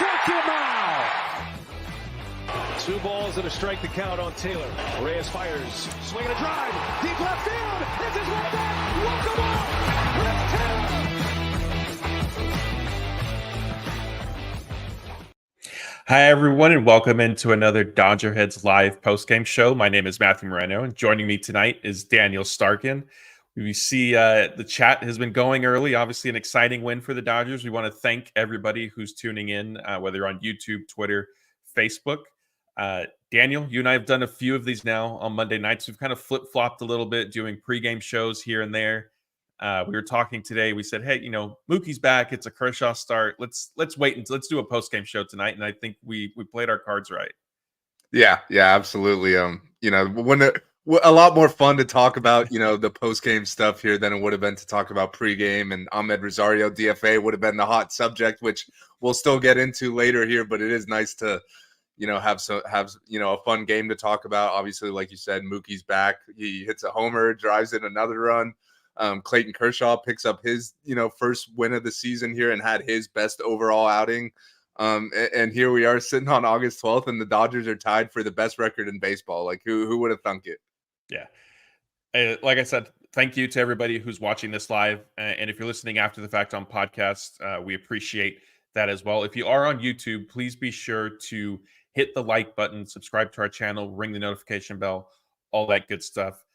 Struck him out. 2 balls and a strike to count on Taylor. Reyes fires, swinging a drive, deep left field. It's his way back. Look him up. Chris Taylor. Hi, everyone, and welcome into another DodgerHeads live postgame show. My name is Matthew Moreno, and joining me tonight is Daniel Starkand. We see the chat has been going early. Obviously, an exciting win for the Dodgers. We want to thank everybody who's tuning in, whether you're on YouTube, Twitter, Facebook. Daniel, you and I have done a few of these now on Monday nights. We've kind of flip-flopped a little bit, doing pregame shows here and there. We were talking today. We said, hey, you know, Mookie's back. It's a Kershaw start. Let's wait until let's do a postgame show tonight. And I think we played our cards right. Yeah, absolutely. You know, a lot more fun to talk about, you know, the post-game stuff here than it would have been to talk about pregame, and Amed Rosario DFA would have been the hot subject, which we'll still get into later here, but it is nice to, you know, have you know, a fun game to talk about. Obviously, like you said, Mookie's back. He hits a homer, drives in another run. Clayton Kershaw picks up his, you know, first win of the season here and had his best overall outing. And here we are sitting on August 12th, and the Dodgers are tied for the best record in baseball. Like, who would have thunk it? Yeah. Like I said, thank you to everybody who's watching this live. And if you're listening after the fact on podcast, we appreciate that as well. If you are on YouTube, please be sure to hit the like button, subscribe to our channel, ring the notification bell, all that good stuff.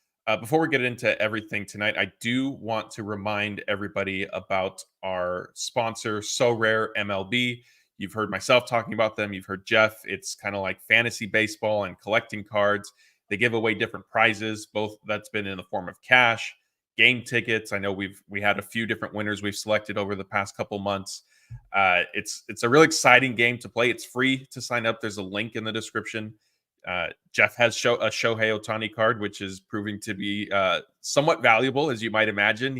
Before we get into everything tonight, I do want to remind everybody about our sponsor, SoRare MLB. You've heard myself talking about them. You've heard Jeff. It's kind of like fantasy baseball and collecting cards. They give away different prizes, both that's been in the form of cash, game tickets. I know we had a few different winners we've selected over the past couple months. It's a really exciting game to play. It's free to sign up. There's a link in the description. Jeff has a Shohei Ohtani card, which is proving to be somewhat valuable, as you might imagine.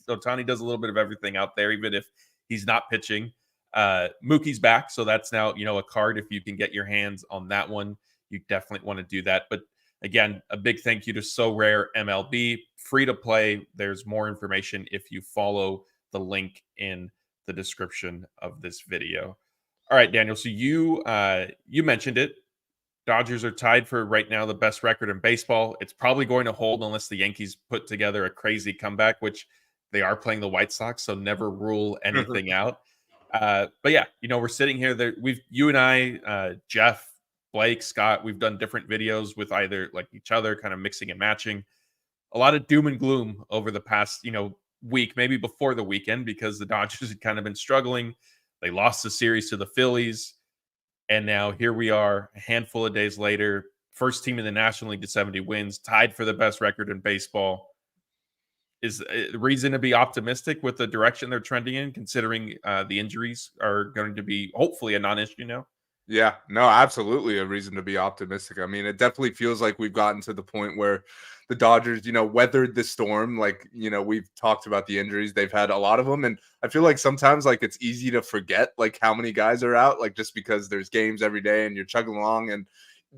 Ohtani does a little bit of everything out there, even if he's not pitching. Mookie's back, so that's now, you know, a card. If you can get your hands on that one, you definitely want to do that. But again, a big thank you to SoRare MLB. Free to play. There's more information if you follow the link in the description of this video. All right, Daniel. So you mentioned it. Dodgers are tied for right now the best record in baseball. It's probably going to hold unless the Yankees put together a crazy comeback, which they are playing the White Sox, so never rule anything out. But yeah, you know, we're sitting here. You and I, Jeff, Blake, Scott, we've done different videos with either like each other, kind of mixing and matching. A lot of doom and gloom over the past, you know, week, maybe before the weekend, because the Dodgers had kind of been struggling. They lost the series to the Phillies. And now here we are, a handful of days later, first team in the National League to 70 wins, tied for the best record in baseball. Is a reason to be optimistic with the direction they're trending in, considering the injuries are going to be hopefully a non-issue now? Yeah, no, absolutely a reason to be optimistic. I mean, it definitely feels like we've gotten to the point where the Dodgers, you know, weathered the storm. Like, you know, we've talked about the injuries. They've had a lot of them. And I feel like sometimes, like, it's easy to forget, like, how many guys are out, like, just because there's games every day and you're chugging along. And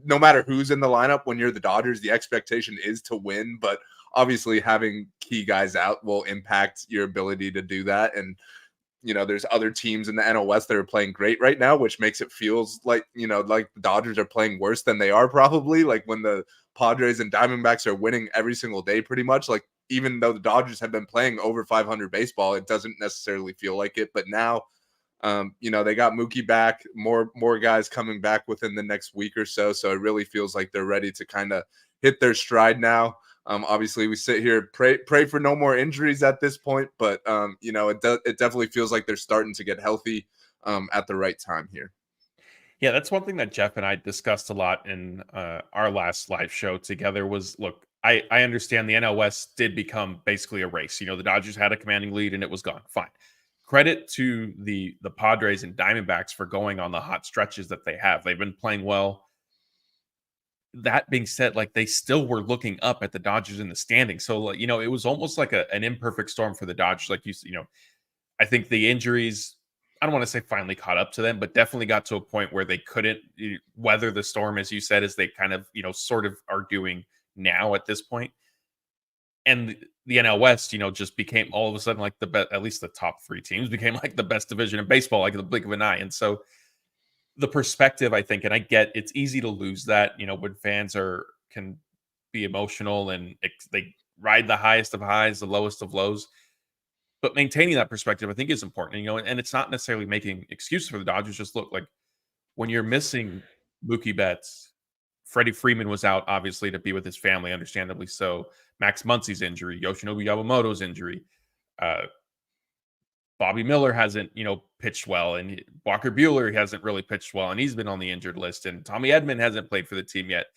no matter who's in the lineup, when you're the Dodgers, the expectation is to win. But obviously having key guys out will impact your ability to do that. And you know, there's other teams in the NL West that are playing great right now, which makes it feels like, you know, like the Dodgers are playing worse than they are probably. Like when the Padres and Diamondbacks are winning every single day pretty much. Like even though the Dodgers have been playing over 500 baseball, it doesn't necessarily feel like it. But now, you know, they got Mookie back, more guys coming back within the next week or so. So it really feels like they're ready to kind of hit their stride now. Obviously, we sit here pray for no more injuries at this point, but you know, it definitely feels like they're starting to get healthy at the right time here. Yeah, that's one thing that Jeff and I discussed a lot in our last live show together. Was look, I understand the NL West did become basically a race. You know, the Dodgers had a commanding lead and it was gone. Fine. Credit to the Padres and Diamondbacks for going on the hot stretches that they have. They've been playing well. That being said, like they still were looking up at the Dodgers in the standings. So, you know, it was almost like an imperfect storm for the Dodgers. Like you know, I think the injuries, I don't want to say finally caught up to them, but definitely got to a point where they couldn't weather the storm, as you said, as they kind of, you know, sort of are doing now at this point. And the NL West, you know, just became all of a sudden like the best, at least the top three teams became like the best division in baseball, like the blink of an eye. And so the perspective, I think, and I get it's easy to lose that, when fans can be emotional and they ride the highest of highs, the lowest of lows. But maintaining that perspective, I think, is important. And it's not necessarily making excuses for the Dodgers. Just look, like, when you're missing Mookie Betts, Freddie Freeman was out, obviously, to be with his family, understandably so. Max Muncy's injury, Yoshinobu Yamamoto's injury, uh, Bobby Miller hasn't, pitched well, and Walker Buehler hasn't really pitched well, and he's been on the injured list, and Tommy Edman hasn't played for the team yet.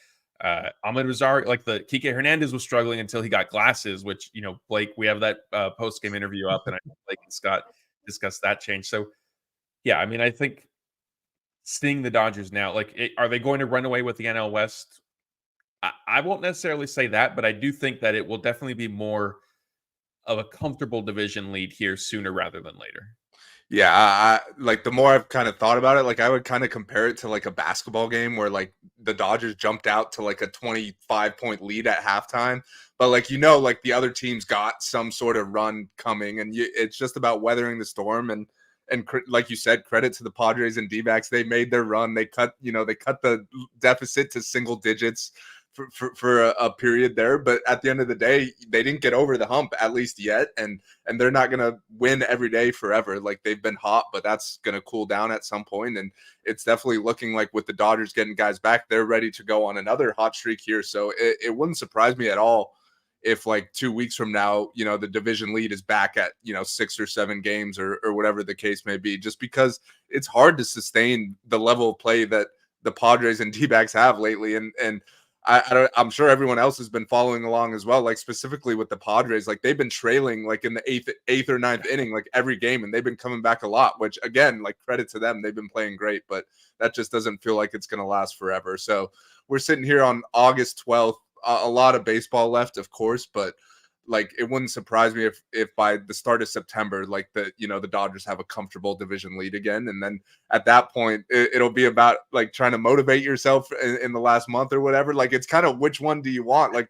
Amed Rosario, like the Kike Hernandez was struggling until he got glasses, which, Blake, we have that post-game interview up, and I think Blake and Scott discussed that change. So, yeah, I mean, I think seeing the Dodgers now, like, are they going to run away with the NL West? I won't necessarily say that, but I do think that it will definitely be more of a comfortable division lead here sooner rather than later. Yeah, I like, the more I've kind of thought about it, like, I would kind of compare it to like a basketball game where like the Dodgers jumped out to like a 25-point lead at halftime, but like, like the other team's got some sort of run coming, and it's just about weathering the storm. And like you said, credit to the Padres and D-backs. They made their run. They cut the deficit to single digits for a period there, but at the end of the day, they didn't get over the hump, at least yet, and they're not going to win every day forever. Like, they've been hot, but that's going to cool down at some point, and it's definitely looking like, with the Dodgers getting guys back, they're ready to go on another hot streak here. So it wouldn't surprise me at all if, like, 2 weeks from now, the division lead is back at 6 or 7 games or whatever the case may be, just because it's hard to sustain the level of play that the Padres and D-backs have lately. And I'm sure everyone else has been following along as well. Like, specifically with the Padres, like, they've been trailing like in the eighth or ninth inning, like, every game, and they've been coming back a lot, which, again, like, credit to them. They've been playing great, but that just doesn't feel like it's going to last forever. So we're sitting here on August 12th, a lot of baseball left, of course, but like, it wouldn't surprise me if by the start of September, like, the Dodgers have a comfortable division lead again. And then at that point, it'll be about like trying to motivate yourself in the last month or whatever. Like, it's kind of, which one do you want? Like,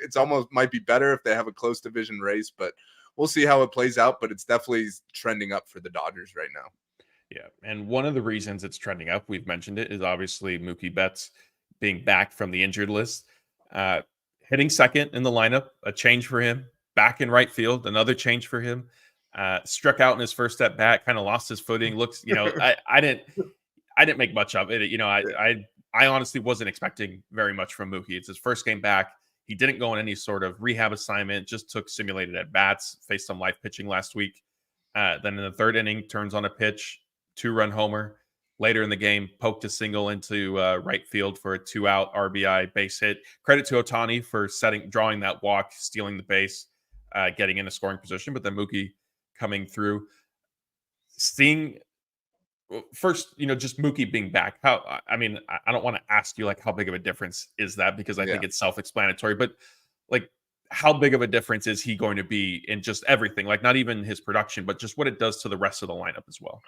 it's almost might be better if they have a close division race, but we'll see how it plays out. But it's definitely trending up for the Dodgers right now. Yeah. And one of the reasons it's trending up, we've mentioned it, is obviously Mookie Betts being back from the injured list. Hitting second in the lineup, a change for him. Back in right field, another change for him. Struck out in his first at bat, kind of lost his footing. Looks, I didn't make much of it. I honestly wasn't expecting very much from Mookie. It's his first game back. He didn't go on any sort of rehab assignment, just took simulated at bats, faced some live pitching last week. Then in the third inning, turns on a pitch, 2-run homer. Later in the game, poked a single into right field for a 2-out RBI base hit. Credit to Ohtani for drawing that walk, stealing the base, getting in a scoring position. But then Mookie coming through, seeing first, just Mookie being back. I don't want to ask you like how big of a difference is that, because I think it's self-explanatory. But like, how big of a difference is he going to be in just everything? Like, not even his production, but just what it does to the rest of the lineup as well.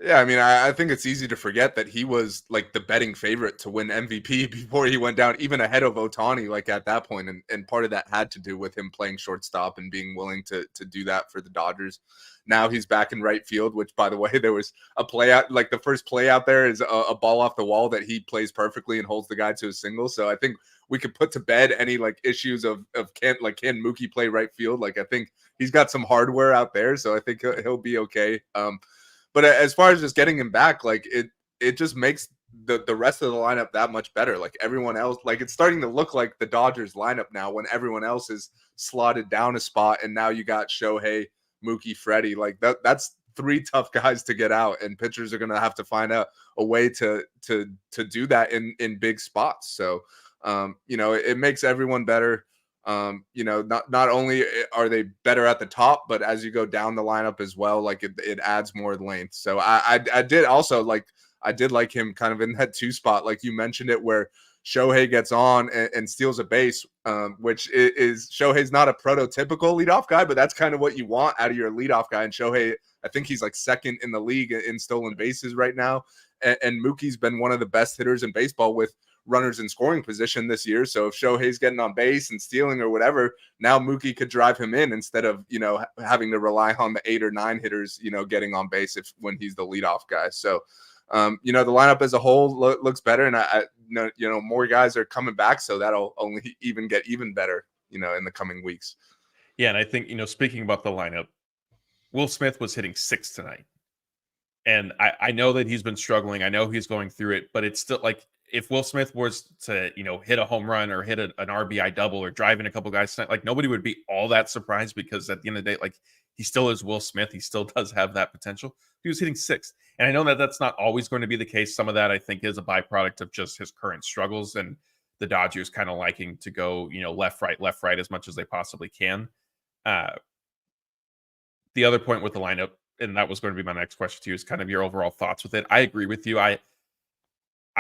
Yeah, I mean, I think it's easy to forget that he was like the betting favorite to win MVP before he went down, even ahead of Ohtani, like, at that point. And part of that had to do with him playing shortstop and being willing to do that for the Dodgers. Now he's back in right field, which, by the way, there was a play out, like the first play out there is a ball off the wall that he plays perfectly and holds the guy to a single. So I think we could put to bed any like issues of can Mookie play right field? Like, I think he's got some hardware out there, so I think he'll be okay. But as far as just getting him back, like, it just makes the rest of the lineup that much better. Like, everyone else, like, it's starting to look like the Dodgers lineup now when everyone else is slotted down a spot, and now you got Shohei, Mookie, Freddie. Like, that's 3 tough guys to get out, and pitchers are going to have to find a way to do that in big spots. So, it makes everyone better. Not only are they better at the top, but as you go down the lineup as well, like, it adds more length. So I did also I did like him kind of in that 2 spot, like you mentioned it, where Shohei gets on and steals a base, which is Shohei's not a prototypical leadoff guy, but that's kind of what you want out of your leadoff guy. And Shohei, I think he's like second in the league in stolen bases right now. And Mookie's been one of the best hitters in baseball with runners in scoring position this year. So if Shohei's getting on base and stealing or whatever, now Mookie could drive him in instead of, having to rely on the 8 or 9 hitters, getting on base when he's the leadoff guy. So The lineup as a whole looks better, and I know, more guys are coming back, so that'll only get even better, in the coming weeks. Yeah, and I think, speaking about the lineup, Will Smith was hitting 6 tonight. And I know that he's been struggling. I know he's going through it, but it's still like if Will Smith was to, hit a home run or hit an RBI double or drive in a couple guys tonight, like nobody would be all that surprised because at the end of the day, like he still is Will Smith. He still does have that potential. He was hitting 6. And I know that that's not always going to be the case. Some of that I think is a byproduct of just his current struggles and the Dodgers kind of liking to go, left, right as much as they possibly can. The other point with the lineup, and that was going to be my next question to you, is kind of your overall thoughts with it. I agree with you. I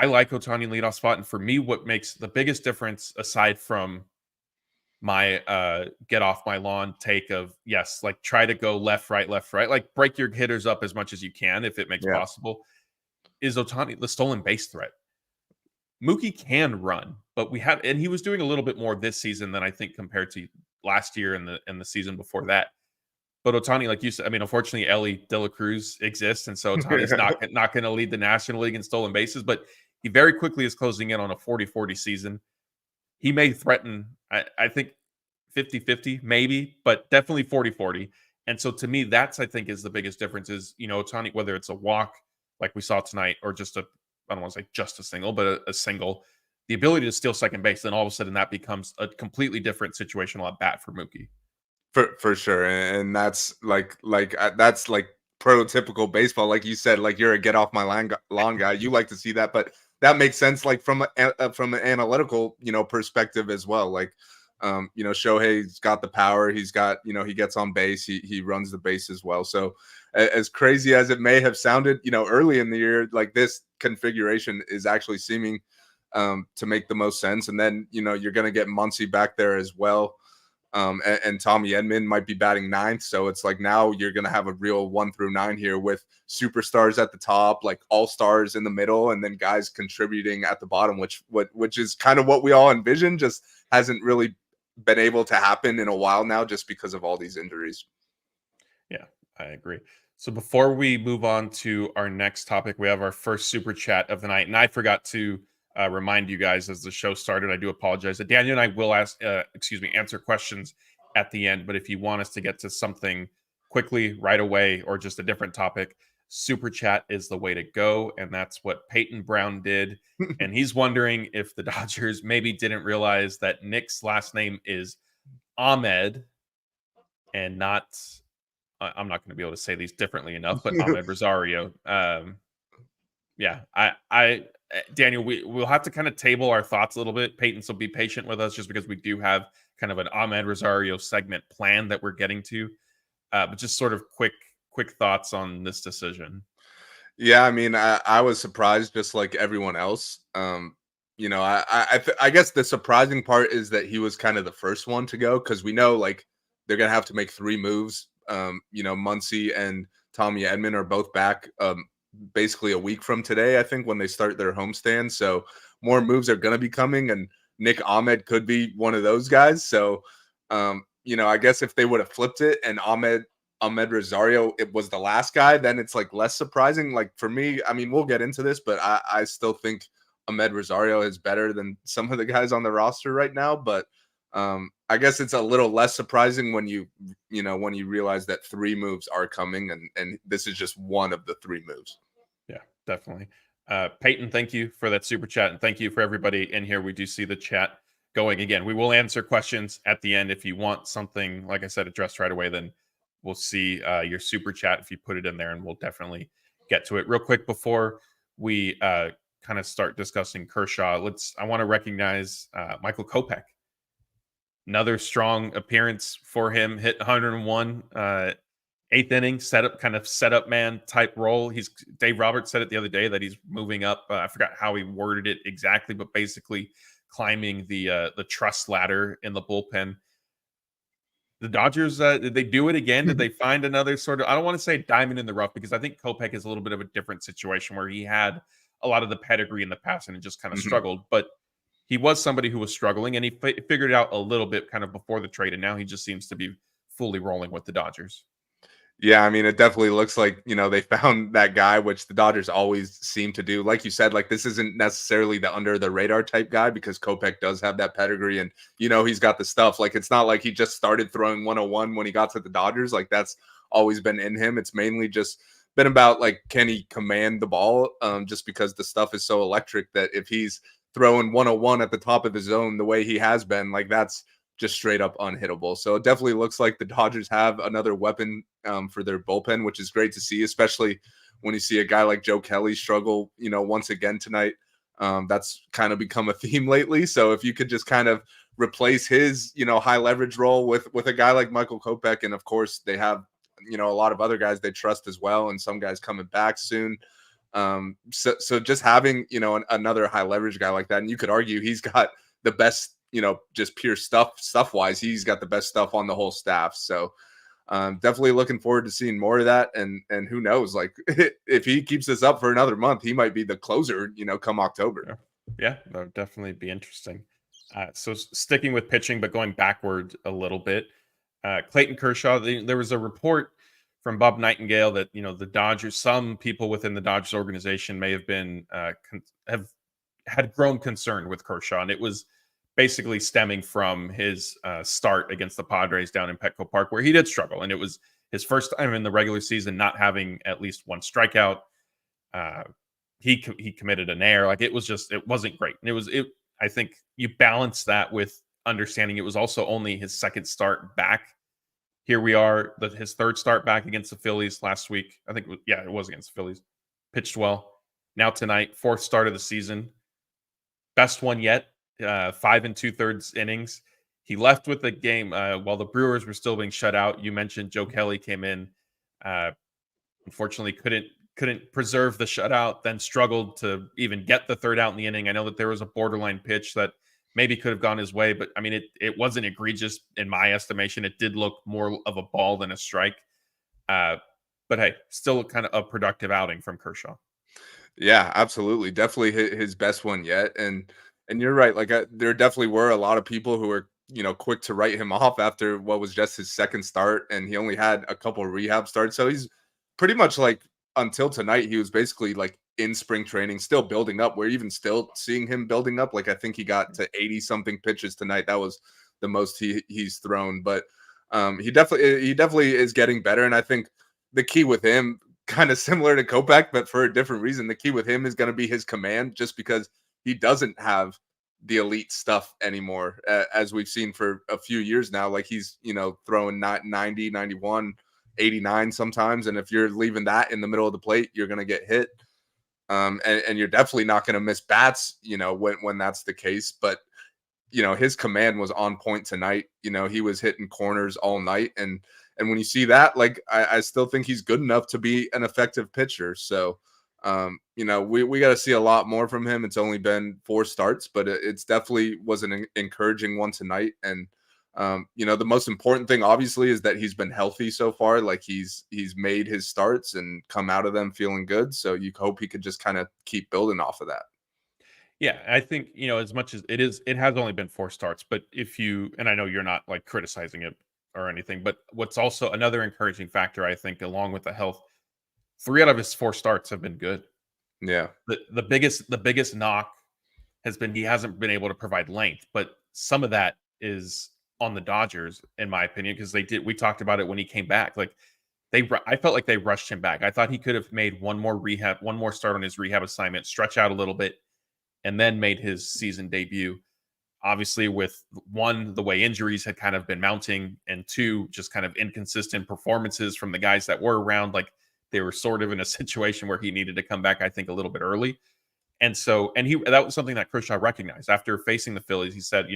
like Ohtani in leadoff spot. And for me, what makes the biggest difference, aside from my get off my lawn take of, yes, like try to go left, right, like break your hitters up as much as you can if it makes possible, is Ohtani the stolen base threat. Mookie can run, but and he was doing a little bit more this season than I think compared to last year and the season before that. But Ohtani, like you said, I mean, unfortunately, Ellie De La Cruz exists, and so Ohtani's not going to lead the National League in stolen bases, but he very quickly is closing in on a 40-40 season. He may threaten, I think, 50-50, maybe, but definitely 40-40. And so to me, that's, I think, is the biggest difference is, Ohtani, whether it's a walk like we saw tonight or just I don't want to say just a single, but a single, the ability to steal second base, then all of a sudden that becomes a completely different situational at bat for Mookie. For sure, and that's that's prototypical baseball, like you said. Like you're a get off my lawn guy. You like to see that, but that makes sense. Like from an analytical perspective as well. Like Shohei's got the power. He's got he gets on base. He runs the base as well. So as crazy as it may have sounded early in the year, like this configuration is actually seeming to make the most sense. And then you're gonna get Muncy back there as well. And Tommy Edman might be batting 9th. So it's like now you're going to have a real 1 through 9 here with superstars at the top, like all-stars in the middle, and then guys contributing at the bottom, which is kind of what we all envisioned, just hasn't really been able to happen in a while now just because of all these injuries. Yeah, I agree. So before we move on to our next topic, we have our first super chat of the night. And I forgot to remind you guys as the show started, I do apologize. Daniel and I will answer questions at the end. But if you want us to get to something quickly right away or just a different topic, super chat is the way to go. And that's what Peyton Brown did. And he's wondering if the Dodgers maybe didn't realize that Nick's last name is Amed and not, I'm not going to be able to say these differently enough, but Amed Rosario. Daniel, we'll have to kind of table our thoughts a little bit. Peyton, so be patient with us just because we do have kind of an Amed Rosario segment planned that we're getting to. But just sort of quick thoughts on this decision. Yeah, I mean, I was surprised just like everyone else. I guess the surprising part is that he was kind of the first one to go because we know like they're going to have to make 3 moves. Muncy and Tommy Edman are both back basically a week from today, I think, when they start their homestand. So more moves are going to be coming, and Nick Ahmed could be one of those guys. So, I guess if they would have flipped it and Amed Rosario, it was the last guy, then it's like less surprising. Like for me, I mean, we'll get into this, but I still think Amed Rosario is better than some of the guys on the roster right now. But I guess it's a little less surprising when you realize that 3 moves are coming, and this is just one of the 3 moves. Yeah, definitely. Peyton, thank you for that super chat, and thank you for everybody in here. We do see the chat going again. We will answer questions at the end. If you want something, like I said, addressed right away, then we'll see your super chat if you put it in there, and we'll definitely get to it. Real quick before we kind of start discussing Kershaw, I want to recognize Michael Kopech. Another strong appearance for him, hit 101, 8th inning, setup man type role. Dave Roberts said it the other day that he's moving up. I forgot how he worded it exactly, but basically climbing the trust ladder in the bullpen. The Dodgers, did they do it again? Did they find another sort of, I don't want to say diamond in the rough because I think Kopech is a little bit of a different situation where he had a lot of the pedigree in the past and it just kind of struggled, but he was somebody who was struggling, and he figured it out a little bit kind of before the trade, and now he just seems to be fully rolling with the Dodgers. Yeah, I mean, it definitely looks like, they found that guy, which the Dodgers always seem to do. Like you said, like this isn't necessarily the under the radar type guy because Kopech does have that pedigree and, he's got the stuff. Like it's not like he just started throwing 101 when he got to the Dodgers. Like that's always been in him. It's mainly just been about like, can he command the ball? Just because the stuff is so electric that if he's throwing 101 at the top of the zone the way he has been, like that's just straight up unhittable. So it definitely looks like the Dodgers have another weapon for their bullpen, which is great to see, especially when you see a guy like Joe Kelly struggle, once again tonight. That's kind of become a theme lately. So if you could just kind of replace his, high leverage role with a guy like Michael Kopech, and of course they have, a lot of other guys they trust as well, and some guys coming back soon. So just having, another high leverage guy like that, and you could argue he's got the best, just pure stuff wise, he's got the best stuff on the whole staff. So definitely looking forward to seeing more of that. And who knows, like if he keeps this up for another month, he might be the closer, come October. Yeah, that would definitely be interesting. So sticking with pitching, but going backward a little bit, Clayton Kershaw, there was a report from Bob Nightingale that, the Dodgers, some people within the Dodgers organization may have been, had grown concerned with Kershaw. And it was basically stemming from his start against the Padres down in Petco Park, where he did struggle. And it was his first time in the regular season not having at least one strikeout. He committed an error. Like it wasn't great. And I think you balance that with understanding it was also only his second start back. Here we are, his third start back against the Phillies last week. I think, it was against the Phillies. Pitched well. Now tonight, fourth start of the season. Best one yet. 5 2/3 innings. He left with the game while the Brewers were still being shut out. You mentioned Joe Kelly came in. Unfortunately, couldn't preserve the shutout, then struggled to even get the third out in the inning. I know that there was a borderline pitch that maybe could have gone his way, but I mean, it wasn't egregious in my estimation. It did look more of a ball than a strike. But hey, still kind of a productive outing from Kershaw. Yeah, absolutely. Definitely his best one yet. And you're right. Like there definitely were a lot of people who were, quick to write him off after what was just his second start. And he only had a couple of rehab starts. So he's pretty much like until tonight, he was basically like in spring training, still building up. We're even still seeing him building up. Like I think he got to 80 something pitches tonight. That was the most he's thrown. But he definitely is getting better. And I think the key with him, kind of similar to Kopech, but for a different reason. The key with him is going to be his command, just because he doesn't have the elite stuff anymore, as we've seen for a few years now. Like he's, throwing 90, 91, 89 sometimes. And if you're leaving that in the middle of the plate, you're going to get hit. And you're definitely not going to miss bats, when that's the case. But, his command was on point tonight. He was hitting corners all night. And when you see that, like, I still think he's good enough to be an effective pitcher. So, we got to see a lot more from him. It's only been 4 starts, but it's definitely was an encouraging one tonight. And, the most important thing, obviously, is that he's been healthy so far. Like he's made his starts and come out of them feeling good. So you hope he could just kind of keep building off of that. Yeah, I think, as much as it has only been 4 starts, but and I know you're not like criticizing it or anything, but what's also another encouraging factor, I think, along with the health, 3 out of his 4 starts have been good. Yeah. The biggest knock has been he hasn't been able to provide length, but some of that is on the Dodgers, in my opinion, because we talked about it when he came back. Like I felt like they rushed him back. I thought he could have made one more start on his rehab assignment, stretch out a little bit, and then made his season debut. Obviously, with 1, the way injuries had kind of been mounting, and 2, just kind of inconsistent performances from the guys that were around. Like they were sort of in a situation where he needed to come back, I think, a little bit early. And so, that was something that Kershaw recognized after facing the Phillies. He said,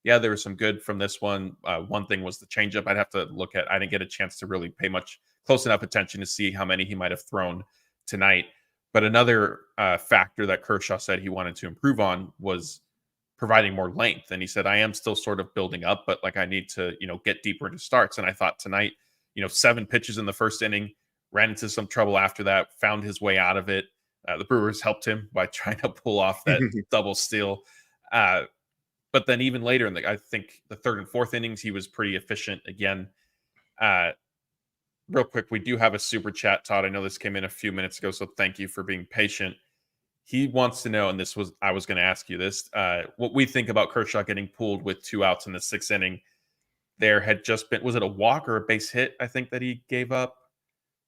yeah, there was some good from this one. One thing was the changeup. I'd have to look at. I didn't get a chance to really pay close enough attention to see how many he might have thrown tonight. But another factor that Kershaw said he wanted to improve on was providing more length. And he said, I am still sort of building up, but like I need to, get deeper into starts. And I thought tonight, 7 pitches in the first inning, ran into some trouble after that, found his way out of it. The Brewers helped him by trying to pull off that double steal. But then even later I think the 3rd and 4th innings, he was pretty efficient again. real quick, we do have a super chat, Todd. I know this came in a few minutes ago, so thank you for being patient. He wants to know, and I was going to ask you this, what we think about Kershaw getting pulled with 2 outs in the 6th inning. There had just been, was it a walk or a base hit, I think, that he gave up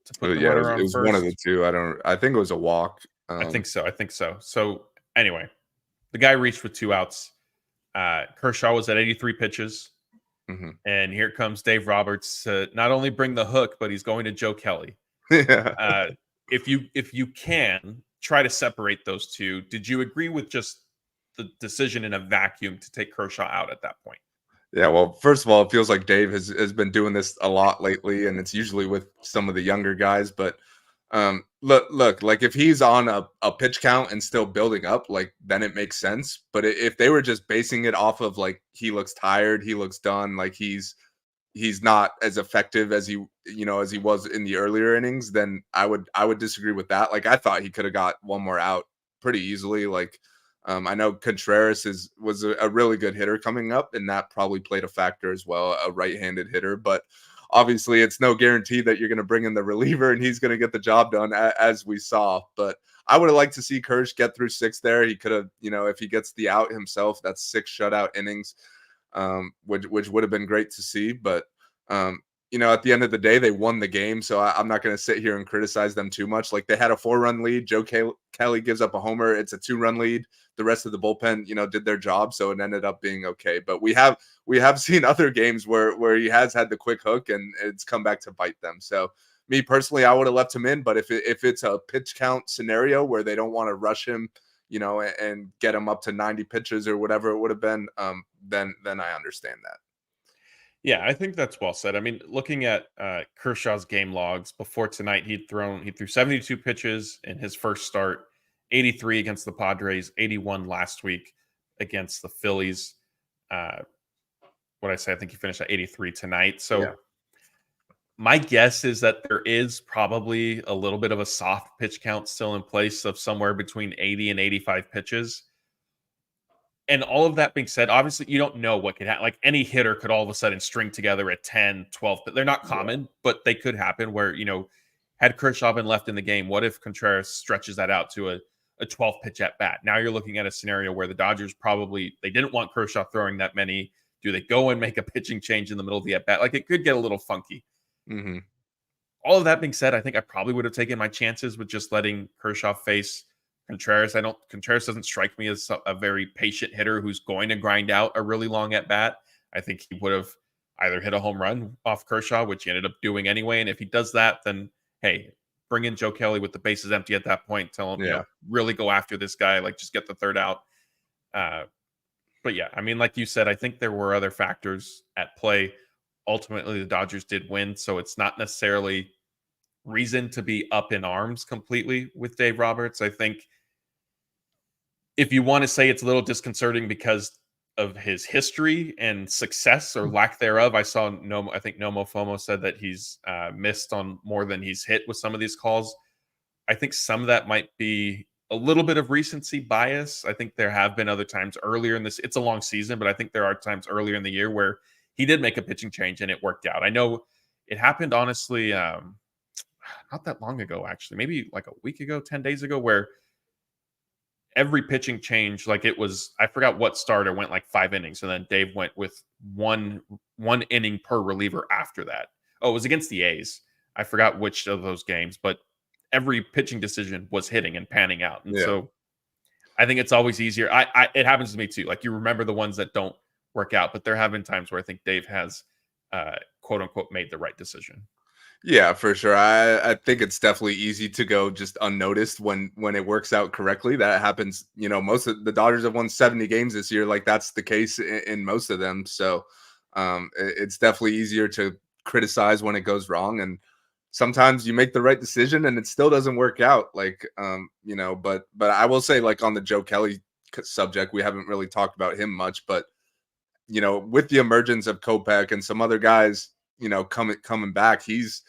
to put the Yeah, runner it on was one of the first? two. I think it was a walk. I think so. So anyway, the guy reached with 2 outs. Kershaw was at 83 pitches. Mhm. And here comes Dave Roberts to not only bring the hook, but he's going to Joe Kelly. Yeah. If you can try to separate those two, did you agree with just the decision in a vacuum to take Kershaw out at that point? Yeah, well, first of all, it feels like Dave has been doing this a lot lately, and it's usually with some of the younger guys. But look, like if he's on a pitch count and still building up, like then it makes sense. But if they were just basing it off of like he looks tired, he looks done, like he's not as effective as as he was in the earlier innings, then I would disagree with that. Like I thought he could have got one more out pretty easily. Like I know Contreras was a really good hitter coming up, and that probably played a factor as well, a right-handed hitter. But obviously, it's no guarantee that you're going to bring in the reliever and he's going to get the job done, as we saw. But I would have liked to see Kersh get through 6 there. He could have, if he gets the out himself, that's 6 shutout innings, which would have been great to see. But at the end of the day, they won the game, so I'm not going to sit here and criticize them too much. Like they had a 4-run lead. Joe Kelly gives up a homer. It's a 2-run lead. The rest of the bullpen, did their job, so it ended up being okay. But we have seen other games where he has had the quick hook and it's come back to bite them. So me personally, I would have left him in. But if it's a pitch count scenario where they don't want to rush him, and get him up to 90 pitches or whatever it would have been, then I understand that. Yeah, I think that's well said. I mean, looking at Kershaw's game logs before tonight, he threw 72 pitches in his first start, 83 against the Padres, 81 last week against the Phillies. What I say, I think he finished at 83 tonight. So Yeah. My guess is that there is probably a little bit of a soft pitch count still in place of somewhere between 80 and 85 pitches. And all of that being said, obviously you don't know what could happen. Like any hitter could all of a sudden string together at 10, 12, but they're not common, but they could happen where, had Kershaw been left in the game, what if Contreras stretches that out to a 12 pitch at bat? Now you're looking at a scenario where the Dodgers they didn't want Kershaw throwing that many. Do they go and make a pitching change in the middle of the at bat? Like it could get a little funky. Mm-hmm. All of that being said, I think I probably would have taken my chances with just letting Kershaw face Contreras. Contreras doesn't strike me as a very patient hitter who's going to grind out a really long at bat. I think he would have either hit a home run off Kershaw, which he ended up doing anyway. And if he does that, then hey, bring in Joe Kelly with the bases empty at that point. Tell him, really go after this guy. Like just get the third out. But yeah, I mean, like you said, I think there were other factors at play. Ultimately, the Dodgers did win, so it's not necessarily reason to be up in arms completely with Dave Roberts. I think if you want to say it's a little disconcerting because of his history and success or lack thereof, I think Nomo Fomo said that he's missed on more than he's hit with some of these calls. I think some of that might be a little bit of recency bias. I think there have been other times earlier in this. It's a long season, but I think there are times earlier in the year where he did make a pitching change and it worked out. I know it happened, honestly, not that long ago, actually, maybe like a week ago, 10 days ago, where every pitching change, like it was, I forgot what starter went like 5 innings. And then Dave went with one inning per reliever after that. Oh, it was against the A's. I forgot which of those games, but every pitching decision was hitting and panning out. And so I think it's always easier. It happens to me too. Like you remember the ones that don't work out, but there have been times where I think Dave has quote unquote made the right decision. Yeah, for sure. I think it's definitely easy to go just unnoticed when it works out correctly. That happens, most of the Dodgers have won 70 games this year. Like that's the case in most of them. So it's definitely easier to criticize when it goes wrong. And sometimes you make the right decision and it still doesn't work out. Like, but I will say, like on the Joe Kelly subject, we haven't really talked about him much, but with the emergence of Kopech and some other guys, coming back, he's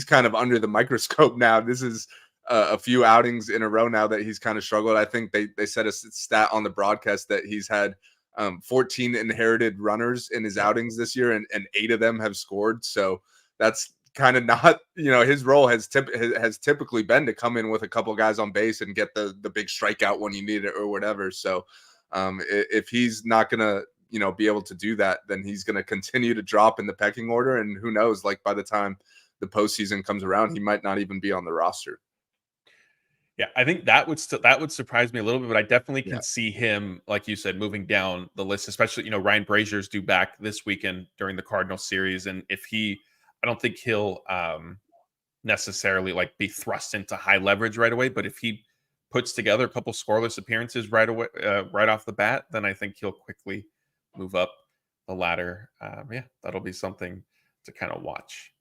kind of under the microscope now. This is a few outings in a row now that he's kind of struggled. I think they said a stat on the broadcast that he's had 14 inherited runners in his outings this year, and 8 of them have scored. So that's kind of not, his role has typically been to come in with a couple guys on base and get the big strikeout when you need it or whatever. So if he's not going to, be able to do that, then he's going to continue to drop in the pecking order. And who knows, like by the time the postseason comes around, he might not even be on the roster. Yeah, I think that would surprise me a little bit, but I definitely can see him, like you said, moving down the list, especially, Ryan Brazier's due back this weekend during the Cardinals series. And I don't think he'll necessarily like be thrust into high leverage right away, but if he puts together a couple scoreless appearances right away, right off the bat, then I think he'll quickly move up the ladder. That'll be something to kind of watch.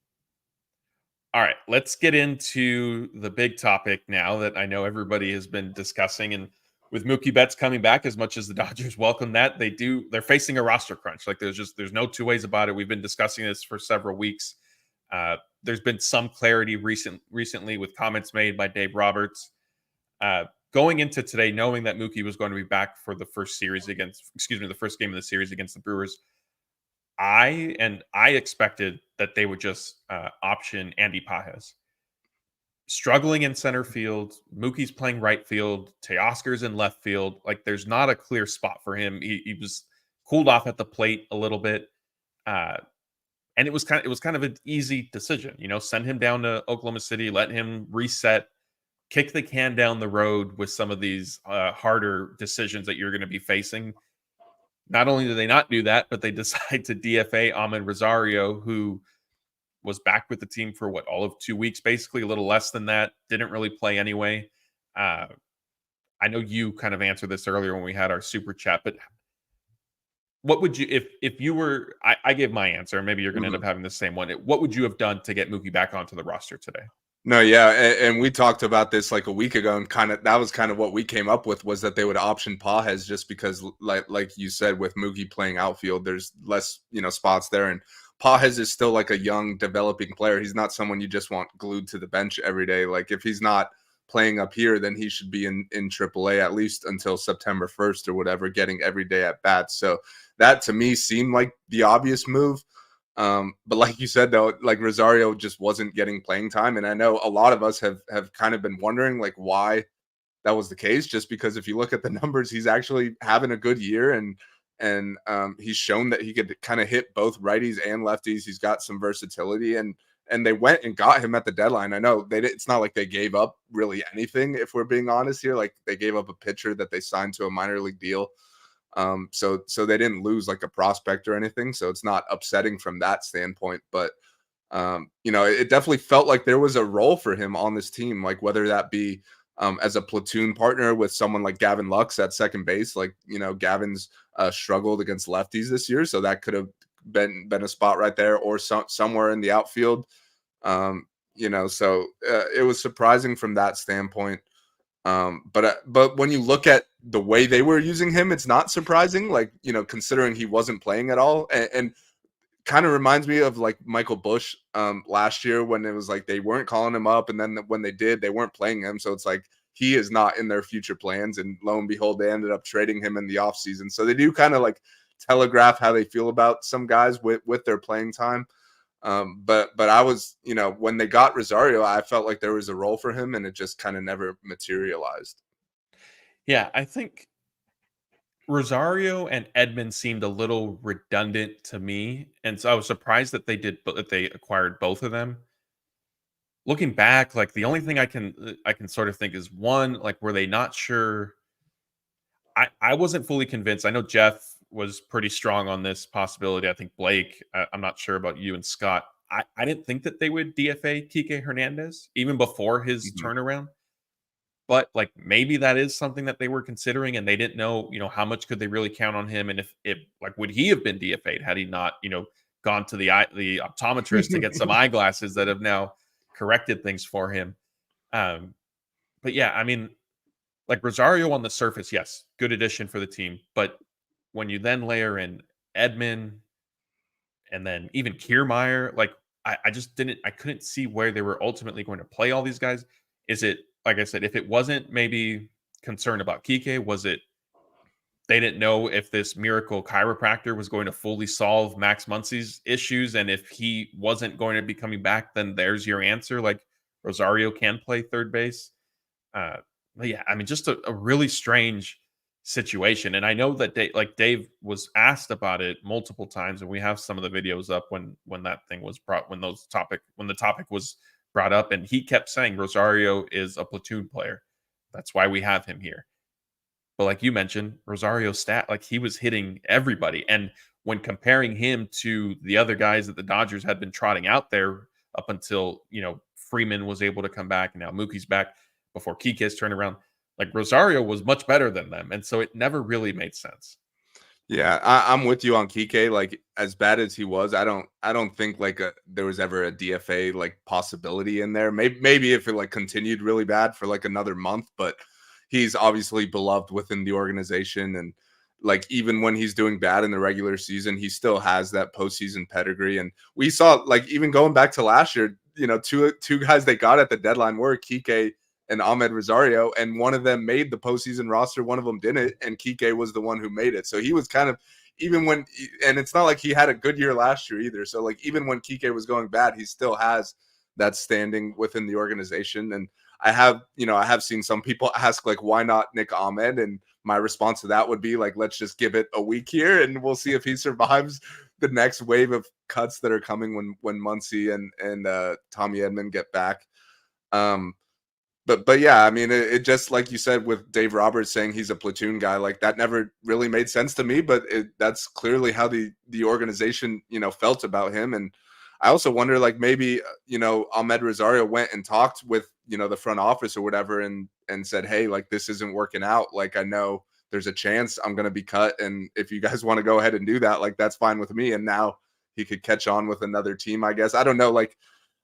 All right, let's get into the big topic now that I know everybody has been discussing. And with Mookie Betts coming back, as much as the Dodgers welcome that, they're facing a roster crunch. Like there's no two ways about it. We've been discussing this for several weeks. There's been some clarity recently with comments made by Dave Roberts. Going into today, knowing that Mookie was going to be back for the first game of the series against the Brewers, I expected that they would just option Andy Pages. Struggling in center field, Mookie's playing right field, Teoscar's in left field. Like there's not a clear spot for him. He was cooled off at the plate a little bit, and it was kind of an easy decision. Send him down to Oklahoma City, let him reset, kick the can down the road with some of these harder decisions that you're going to be facing. Not only do they not do that, but they decide to DFA Amed Rosario, who was back with the team for all of 2 weeks, basically a little less than that. Didn't really play anyway. I know you kind of answered this earlier when we had our super chat, but what would you, if you were, I gave my answer, maybe you're going to end up having the same one. What would you have done to get Mookie back onto the roster today? No, yeah, and we talked about this like a week ago, and that was kind of what we came up with, was that they would option Pages just because, like you said, with Mookie playing outfield, there's less spots there, and Pages is still like a young developing player. He's not someone you just want glued to the bench every day. Like if he's not playing up here, then he should be in AAA at least until September 1st or whatever, getting every day at bats. So that to me seemed like the obvious move. But like you said, though, like Rosario just wasn't getting playing time. And I know a lot of us have kind of been wondering like why that was the case, just because if you look at the numbers, he's actually having a good year, and he's shown that he could kind of hit both righties and lefties. He's got some versatility, and they went and got him at the deadline. I know it's not like they gave up really anything, if we're being honest here. Like they gave up a pitcher that they signed to a minor league deal. So they didn't lose like a prospect or anything. So it's not upsetting from that standpoint. But, it definitely felt like there was a role for him on this team, like whether that be as a platoon partner with someone like Gavin Lux at second base. Like, Gavin's struggled against lefties this year. So that could have been a spot right there, or somewhere in the outfield. So it was surprising from that standpoint. But when you look at the way they were using him, it's not surprising, like, considering he wasn't playing at all. And kind of reminds me of like Michael Busch last year, when it was like they weren't calling him up, and then when they did, they weren't playing him. So it's like he is not in their future plans. And lo and behold, they ended up trading him in the offseason. So they do kind of like telegraph how they feel about some guys with their playing time. But I was, when they got Rosario, I felt like there was a role for him, and it just kind of never materialized. Yeah, I think Rosario and Edman seemed a little redundant to me, and so I was surprised that they acquired both of them. Looking back, like the only thing I can sort of think is, one, like were they not sure? I wasn't fully convinced. I know Jeff was pretty strong on this possibility. I think Blake, I'm not sure about you and Scott. I didn't think that they would DFA Kike Hernandez even before his turnaround. But like maybe that is something that they were considering, and they didn't know, how much could they really count on him, and if like would he have been DFA'd had he not, gone to the optometrist to get some eyeglasses that have now corrected things for him. But yeah, I mean, like Rosario on the surface, yes, good addition for the team, but when you then layer in Edman and then even Kiermaier, like I couldn't see where they were ultimately going to play all these guys. Is it, like I said, if it wasn't maybe concern about Kike, was it they didn't know if this miracle chiropractor was going to fully solve Max Muncy's issues. And if he wasn't going to be coming back, then there's your answer. Like Rosario can play third base. But yeah, I mean, just a really strange situation. And I know that Dave was asked about it multiple times, and we have some of the videos up when that thing was brought, when the topic was brought up, and he kept saying Rosario is a platoon player. That's why we have him here. But like you mentioned, Rosario's stat, like he was hitting everybody. And when comparing him to the other guys that the Dodgers had been trotting out there up until, Freeman was able to come back, and now Mookie's back before Kike's turned around, like Rosario was much better than them. And so it never really made sense. Yeah, I'm with you on Kike. Like, as bad as he was, I don't think like there was ever a DFA like possibility in there. Maybe if it like continued really bad for like another month, but he's obviously beloved within the organization, and like even when he's doing bad in the regular season, he still has that postseason pedigree. And we saw, like, even going back to last year, two guys they got at the deadline were Kike and Amed Rosario, and one of them made the postseason roster, one of them didn't, and Kike was the one who made it. So he was kind of, and it's not like he had a good year last year either. So like even when Kike was going bad, he still has that standing within the organization. And I have seen some people ask, like, why not Nick Ahmed? And my response to that would be like, let's just give it a week here and we'll see if he survives the next wave of cuts that are coming when Muncy and Tommy Edman get back. But yeah, I mean, it just, like you said, with Dave Roberts saying he's a platoon guy, like that never really made sense to me, but that's clearly how the organization, felt about him. And I also wonder, like, maybe, Amed Rosario went and talked with, the front office or whatever and said, hey, like, this isn't working out. Like, I know there's a chance I'm going to be cut. And if you guys want to go ahead and do that, like, that's fine with me. And now he could catch on with another team, I guess. I don't know. Like,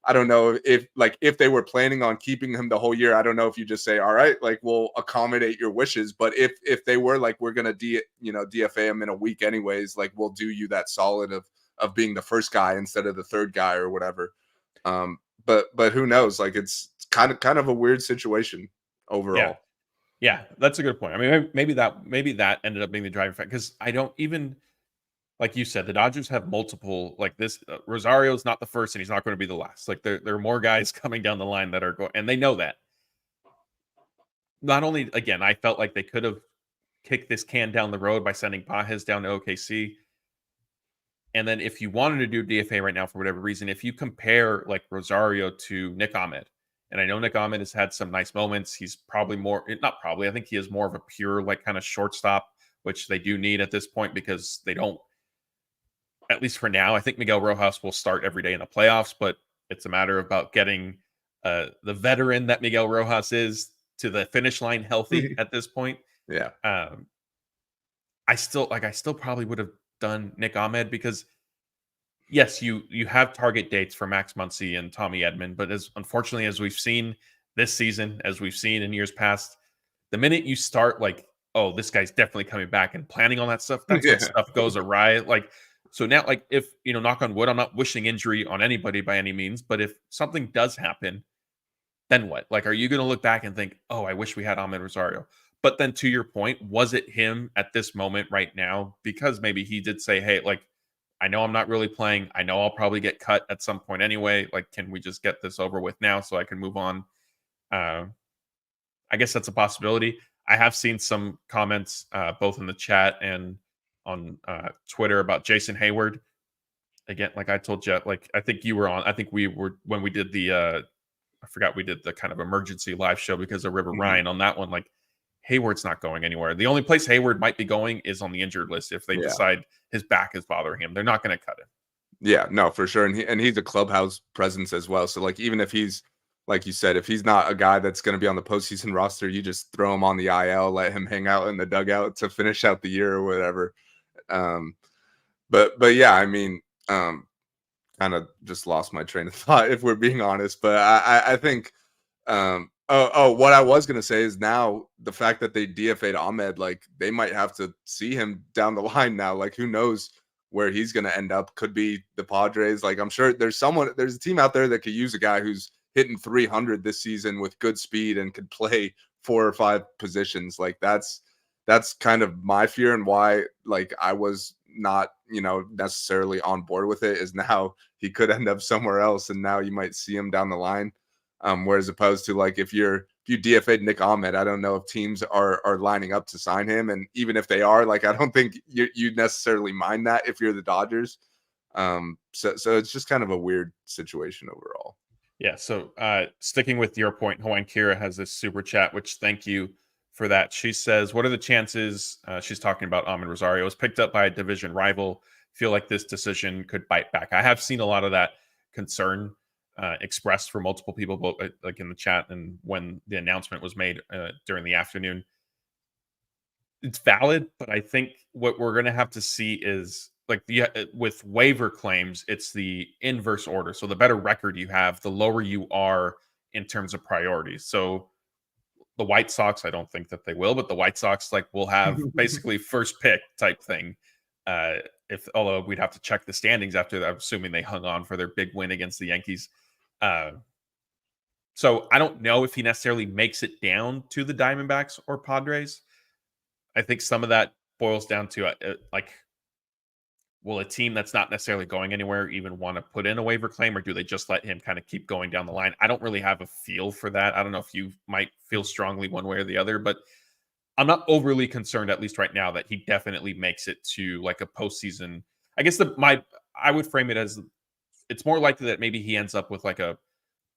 I don't know if they were planning on keeping him the whole year. I don't know if you just say, all right, like, we'll accommodate your wishes. But if they were like, we're going to DFA him in a week anyways, like, we'll do you that solid of being the first guy instead of the third guy or whatever. But who knows? Like, it's kind of a weird situation overall. Yeah, that's a good point. I mean, maybe that ended up being the driving factor, because I don't even, like you said, the Dodgers have multiple, like this. Rosario's not the first, and he's not going to be the last. Like there are more guys coming down the line that are going, and they know that. Not only, again, I felt like they could have kicked this can down the road by sending Pages down to OKC. And then if you wanted to do DFA right now for whatever reason, if you compare like Rosario to Nick Ahmed, and I know Nick Ahmed has had some nice moments. He's probably not probably, I think he is more of a pure, like, kind of shortstop, which they do need at this point because they don't, at least for now. I think Miguel Rojas will start every day in the playoffs, but it's a matter about getting the veteran that Miguel Rojas is to the finish line healthy at this point. Yeah. I still probably would have done Nick Ahmed because, yes, you have target dates for Max Muncy and Tommy Edman, but unfortunately, as we've seen this season, as we've seen in years past, the minute you start like, oh, this guy's definitely coming back and planning on that stuff, that's when stuff goes awry. Like, so now, like, if, knock on wood, I'm not wishing injury on anybody by any means, but if something does happen, then what? Like, are you going to look back and think, oh, I wish we had Amed Rosario? But then, to your point, was it him at this moment right now? Because maybe he did say, hey, like, I know I'm not really playing. I know I'll probably get cut at some point anyway. Like, can we just get this over with now so I can move on? I guess that's a possibility. I have seen some comments both in the chat and on Twitter about Jason Hayward. Again, like I told you, like, I think you were on. I think we were when we did the I forgot we did the kind of emergency live show because of River Ryan on that one. Like, Hayward's not going anywhere. The only place Hayward might be going is on the injured list if they decide his back is bothering him. They're not going to cut him. Yeah, no, for sure. And he's a clubhouse presence as well. So, like, even if he's, like you said, if he's not a guy that's going to be on the postseason roster, you just throw him on the IL, let him hang out in the dugout to finish out the year or whatever. But yeah, I mean, kind of just lost my train of thought if we're being honest. But I think, what I was going to say is now the fact that they DFA'd Amed, like, they might have to see him down the line now. Like, who knows where he's going to end up? Could be the Padres. Like, I'm sure there's a team out there that could use a guy who's hitting 300 this season with good speed and could play 4 or 5 positions. Like, that's that's kind of my fear, and why like I was not, necessarily on board with it, is now he could end up somewhere else, and now you might see him down the line. Whereas opposed to like if you DFA'd Nick Ahmed, I don't know if teams are lining up to sign him, and even if they are, like I don't think you necessarily mind that if you're the Dodgers. So it's just kind of a weird situation overall. Yeah. So sticking with your point, Hawaiian Kira has this super chat, which thank you for that. She says, what are the chances, she's talking about Amed Rosario, was picked up by a division rival? Feel like this decision could bite back. I have seen a lot of that concern expressed for multiple people, both like in the chat and when the announcement was made during the afternoon. It's valid, but I think what we're going to have to see is like with waiver claims, it's the inverse order. So the better record you have, the lower you are in terms of priorities. So the White Sox, I don't think that they will, but the White Sox like will have basically first pick type thing. Although we'd have to check the standings after that, I'm assuming they hung on for their big win against the Yankees. So I don't know if he necessarily makes it down to the Diamondbacks or Padres. I think some of that boils down to like, will a team that's not necessarily going anywhere even want to put in a waiver claim, or do they just let him kind of keep going down the line? I don't really have a feel for that. I don't know if you might feel strongly one way or the other, but I'm not overly concerned, at least right now, that he definitely makes it to like a postseason. I guess I would frame it as it's more likely that maybe he ends up with like a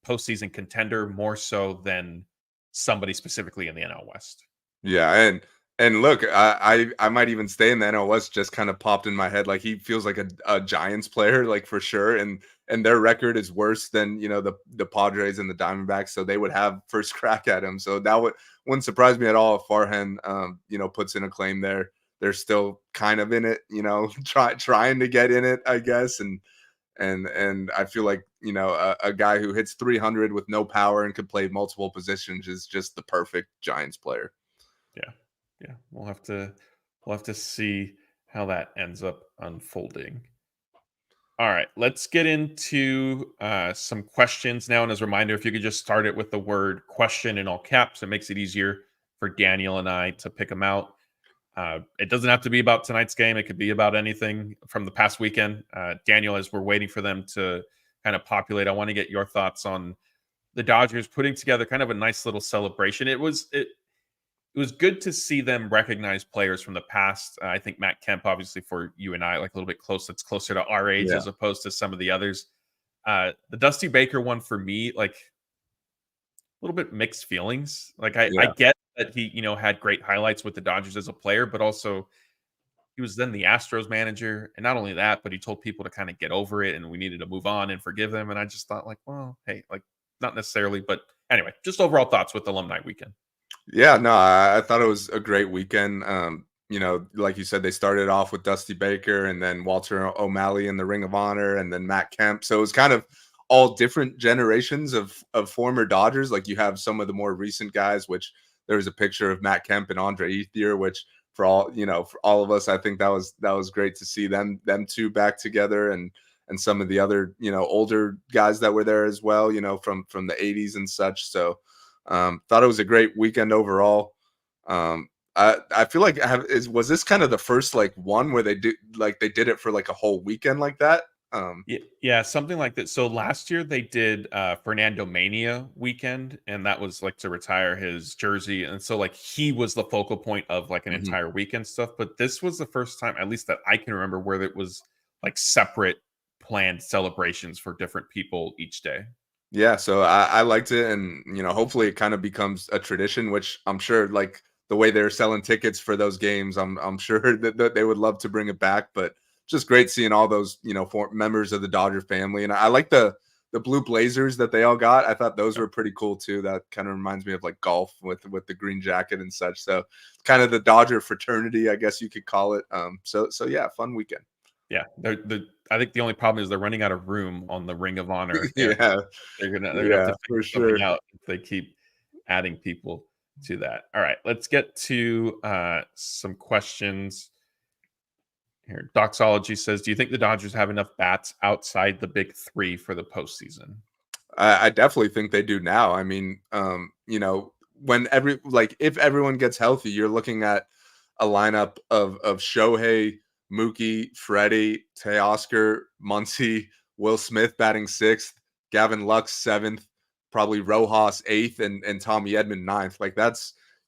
postseason contender more so than somebody specifically in the NL West. Yeah, and look, I might even stay in the NL West. Just kind of popped in my head, like he feels like a Giants player, like for sure, and their record is worse than the Padres and the Diamondbacks, so they would have first crack at him. So that wouldn't surprise me at all if Farhan puts in a claim there. They're still kind of in it, trying to get in it, I guess, and I feel like a guy who hits 300 with no power and could play multiple positions is just the perfect Giants player. Yeah, we'll have to see how that ends up unfolding. All right, let's get into some questions now. And as a reminder, if you could just start it with the word question in all caps, it makes it easier for Daniel and I to pick them out. It doesn't have to be about tonight's game. It could be about anything from the past weekend. Daniel, as we're waiting for them to kind of populate, I want to get your thoughts on the Dodgers putting together kind of a nice little celebration. It was good to see them recognize players from the past. I think Matt Kemp, obviously for you and I, like a little bit close. That's closer to our age as opposed to some of the others. The Dusty Baker one for me, like a little bit mixed feelings. Like I get that he, had great highlights with the Dodgers as a player, but also he was then the Astros manager. And not only that, but he told people to kind of get over it and we needed to move on and forgive them. And I just thought like, well, hey, like not necessarily, but anyway, just overall thoughts with Alumni Weekend. Yeah, no, I thought it was a great weekend. Like you said, they started off with Dusty Baker and then Walter O'Malley in the Ring of Honor and then Matt Kemp. So it was kind of all different generations of former Dodgers. Like you have some of the more recent guys, which there was a picture of Matt Kemp and Andre Ethier, which for all of us, I think that was great to see them two back together, and some of the other, older guys that were there as well, from the 80s and such. So thought it was a great weekend overall. I feel like was this kind of the first like one where they did it for like a whole weekend like that? Yeah, something like that. So last year they did Fernando Mania weekend, and that was like to retire his jersey, and so like he was the focal point of like an entire weekend stuff. But this was the first time, at least that I can remember, where it was like separate planned celebrations for different people each day. Yeah, so I liked it, and hopefully it kind of becomes a tradition, which I'm sure, like the way they're selling tickets for those games, I'm sure that they would love to bring it back. But just great seeing all those members of the Dodger family, and I like the blue blazers that they all got. I thought those were pretty cool too. That kind of reminds me of like golf with the green jacket and such. So kind of the Dodger fraternity, I guess you could call it. So yeah, fun weekend. Yeah, I think the only problem is they're running out of room on the Ring of Honor. Yeah, they're gonna have to figure something out if they keep adding people to that. All right, let's get to some questions here. Doxology says, "Do you think the Dodgers have enough bats outside the big three for the postseason?" I definitely think they do now. I mean, when if everyone gets healthy, you're looking at a lineup of Shohei, Mookie, Freddie, Teoscar, Muncy, Will Smith batting 6th, Gavin Lux 7th, probably Rojas 8th, and Tommy Edman 9th. Like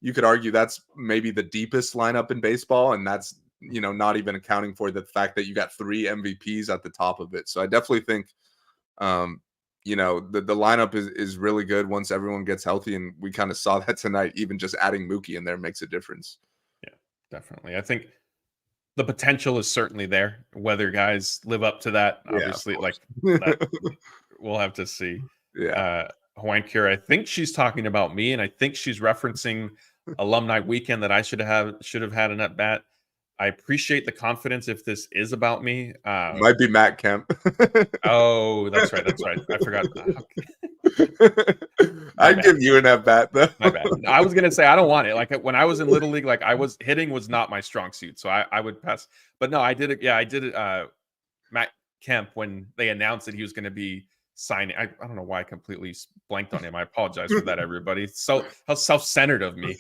you could argue that's maybe the deepest lineup in baseball, and that's not even accounting for the fact that you got 3 MVPs at the top of it. So I definitely think the lineup is really good once everyone gets healthy, and we kind of saw that tonight. Even just adding Mookie in there makes a difference. Yeah, definitely. I think the potential is certainly there. Whether guys live up to that, obviously, that, we'll have to see. Yeah. Hawaiian Cure, I think she's talking about me, and I think she's referencing alumni weekend that I should have had an at bat. I appreciate the confidence if this is about me. Might be Matt Kemp. Oh, that's right. I forgot. I'd give you an at bat though. My bad. I was gonna say I don't want it. Like when I was in Little League, like hitting was not my strong suit, so I would pass. But no, I did it. Yeah, I did it. Matt Kemp, when they announced that he was going to be signing, I don't know why I completely blanked on him. I apologize for that, everybody. So how self-centered of me.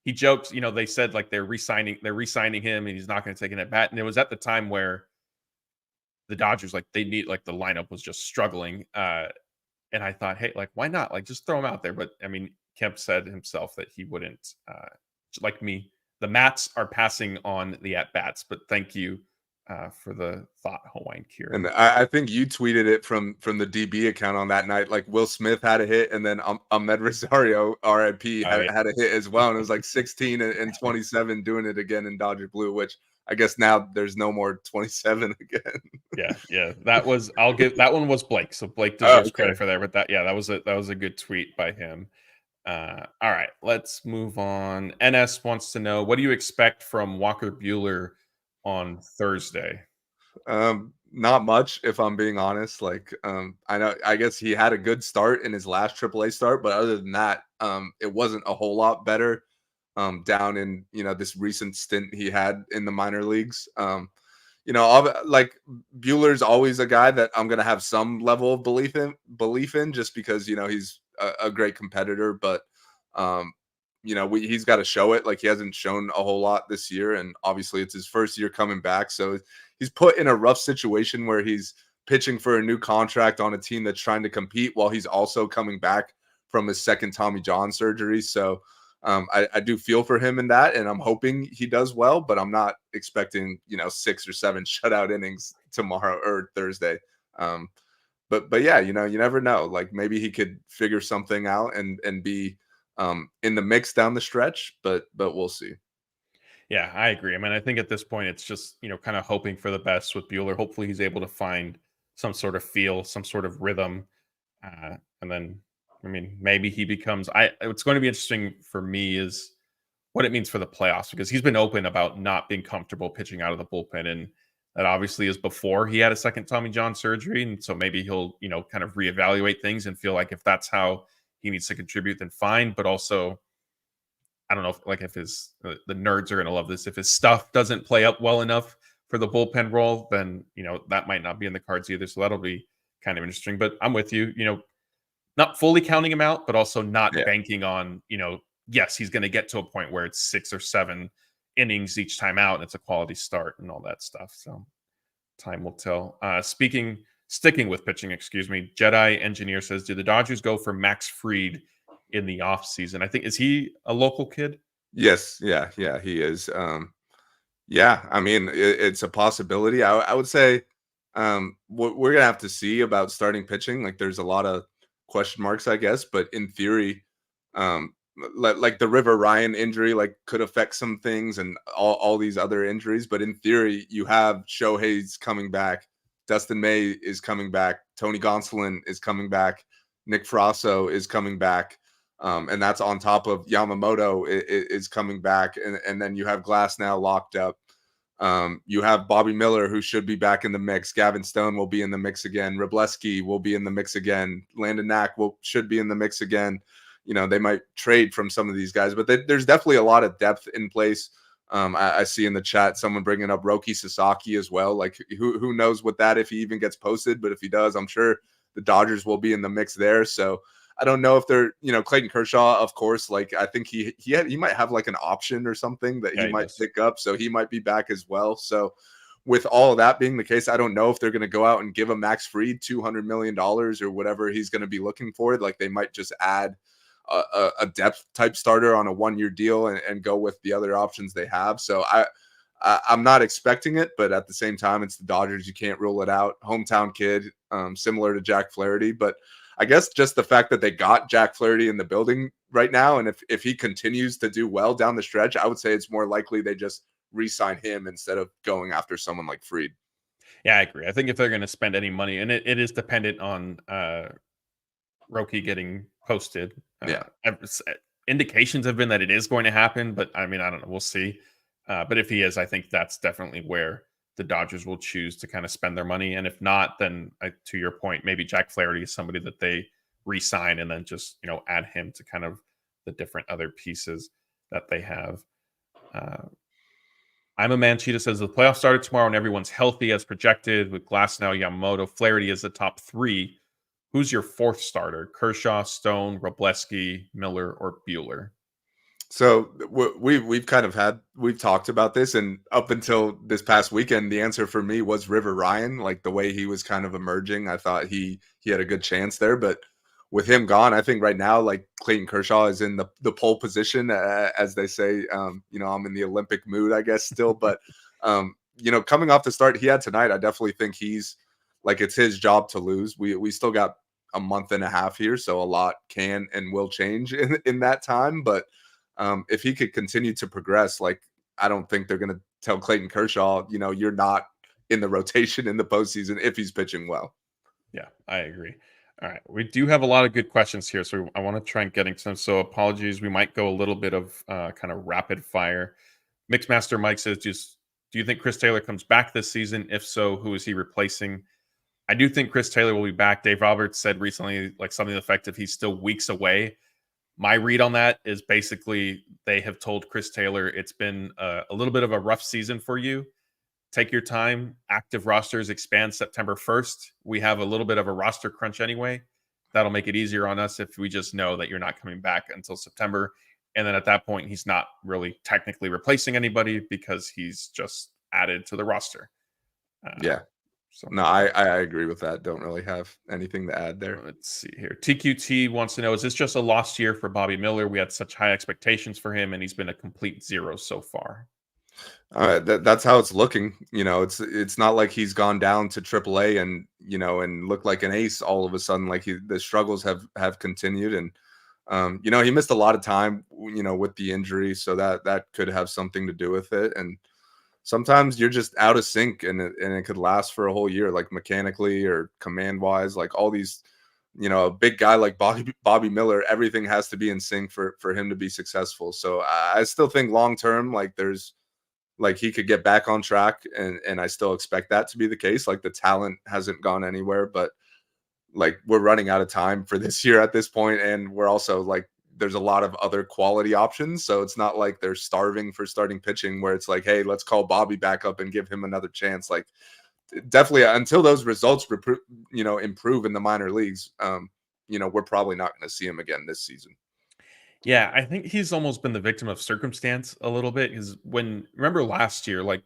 He joked, they said like they're re-signing him and he's not going to take an at bat. And it was at the time where the Dodgers, like they need, like the lineup was just struggling. And I thought, hey, like, why not? Like, just throw him out there. But I mean, Kemp said himself that he wouldn't, like me. The Mats are passing on the at bats, but thank you for the thought, Hawaiian Cure. And I think you tweeted it from the DB account on that night. Like Will Smith had a hit, and then Amed Rosario, RIP, had a hit as well. And it was like 16 and 27 doing it again in Dodger blue, which I guess now there's no more 27 again. Yeah. That one was Blake. So Blake deserves credit for that. But that was a good tweet by him. All right, let's move on. NS wants to know, what do you expect from Walker Buehler on Thursday? Not much, if I'm being honest. Like, I guess he had a good start in his last AAA start, but other than that, it wasn't a whole lot better down in this recent stint he had in the minor leagues. Like Buehler's always a guy that I'm gonna have some level of belief in just because he's a great competitor, but he's got to show it. Like he hasn't shown a whole lot this year, and obviously it's his first year coming back, so he's put in a rough situation where he's pitching for a new contract on a team that's trying to compete while he's also coming back from his second Tommy John surgery. So I do feel for him in that, and I'm hoping he does well, but I'm not expecting 6 or 7 shutout innings tomorrow or Thursday. But yeah, you never know. Like maybe he could figure something out and be in the mix down the stretch, but we'll see. Yeah, I agree. I mean, I think at this point it's just kind of hoping for the best with Buehler. Hopefully he's able to find some sort of feel, some sort of rhythm, and then I mean maybe he becomes. What's going to be interesting for me is what it means for the playoffs, because he's been open about not being comfortable pitching out of the bullpen, and that obviously is before he had a second Tommy John surgery, and so maybe he'll kind of reevaluate things and feel like if that's how he needs to contribute, then fine. But also, I don't know if the nerds are going to love this. If his stuff doesn't play up well enough for the bullpen role, then that might not be in the cards either. So that'll be kind of interesting. But I'm with you. Not fully counting him out, but also not banking on yes, he's going to get to a point where it's 6 or 7 innings each time out, and it's a quality start and all that stuff. So time will tell. Sticking with pitching, Jedi Engineer says, do the Dodgers go for Max Fried in the offseason? I think, is he a local kid? Yes. Yeah, he is. Yeah, I mean, it's a possibility. I would say we're going to have to see about starting pitching. Like there's a lot of question marks, I guess, but in theory, like the River Ryan injury could affect some things, and all these other injuries. But in theory, you have Shohei's coming back, Dustin May is coming back, Tony Gonsolin is coming back, Nick Frasso is coming back, and that's on top of Yamamoto is coming back, and then you have Glass now locked up. You have Bobby Miller, who should be back in the mix. Gavin Stone will be in the mix again. Wroblewski will be in the mix again. Landon Knack should be in the mix again. They might trade from some of these guys, but there's definitely a lot of depth in place. I see in the chat someone bringing up Roki Sasaki as well. Like who knows if he even gets posted, but if he does, I'm sure the Dodgers will be in the mix there. So I don't know if they're, Clayton Kershaw, of course, like I think he might have like an option or something that he might pick up, so he might be back as well. So with all of that being the case, I don't know if they're going to go out and give a Max Fried $200 million or whatever he's going to be looking for. Like they might just add a depth type starter on a 1-year deal and go with the other options they have. So I'm not expecting it, but at the same time, it's the Dodgers. You can't rule it out. Hometown kid, similar to Jack Flaherty. But I guess just the fact that they got Jack Flaherty in the building right now, and if he continues to do well down the stretch, I would say it's more likely they just re-sign him instead of going after someone like Fried. Yeah, I agree. I think if they're going to spend any money, and it is dependent on Roki getting posted. Indications have been that it is going to happen, but I mean, I don't know. We'll see. But if he is, I think that's definitely where the Dodgers will choose to kind of spend their money. And if not, then to your point, maybe Jack Flaherty is somebody that they re-sign and then just, add him to kind of the different other pieces that they have. I'm a man. Cheetah says the playoffs started tomorrow and everyone's healthy as projected with Glasnow, Yamamoto. Flaherty is the top 3. Who's your 4th starter? Kershaw, Stone, Robleski, Miller, or Buehler? So we've talked about this, and up until this past weekend, the answer for me was River Ryan. Like the way he was kind of emerging, I thought he had a good chance there, but with him gone, I think right now, like Clayton Kershaw is in the pole position, as they say. I'm in the Olympic mood, I guess, still. But, coming off the start he had tonight, I definitely think he's like it's his job to lose. We still got a month and a half here, so a lot can and will change in that time. But if he could continue to progress, like I don't think they're going to tell Clayton Kershaw, you're not in the rotation in the postseason if he's pitching well. Yeah, I agree. All right. We do have a lot of good questions here, so I want to try and get into them. So apologies. We might go a little bit of kind of rapid fire. Mixmaster Mike says, do you think Chris Taylor comes back this season? If so, who is he replacing? I do think Chris Taylor will be back. Dave Roberts said recently, like something to the effect of he's still weeks away. My read on that is basically they have told Chris Taylor it's been a little bit of a rough season for you. Take your time. Active rosters expand September 1st. We have a little bit of a roster crunch anyway. That'll make it easier on us if we just know that you're not coming back until September. And then at that point, he's not really technically replacing anybody because he's just added to the roster. So no, I agree with that. Don't really have anything to add there. Let's see here. TQT wants to know, is this just a lost year for Bobby Miller? We had such high expectations for him, and he's been a complete 0 so far. That's how it's looking. It's not like he's gone down to AAA and looked like an ace all of a sudden. Like the struggles have continued, and he missed a lot of time with the injury, so that could have something to do with it. And sometimes you're just out of sync, and it could last for a whole year, like mechanically or command wise, like all these. A big guy like Bobby Miller, everything has to be in sync for him to be successful. So I still think long term, like he could get back on track, and I still expect that to be the case. Like the talent hasn't gone anywhere, but like we're running out of time for this year at this point, and we're also like there's a lot of other quality options, so it's not like they're starving for starting pitching where it's like, hey, let's call Bobby back up and give him another chance. Like definitely until those results improve in the minor leagues, we're probably not going to see him again this season. Yeah, I think he's almost been the victim of circumstance a little bit. Because remember last year, like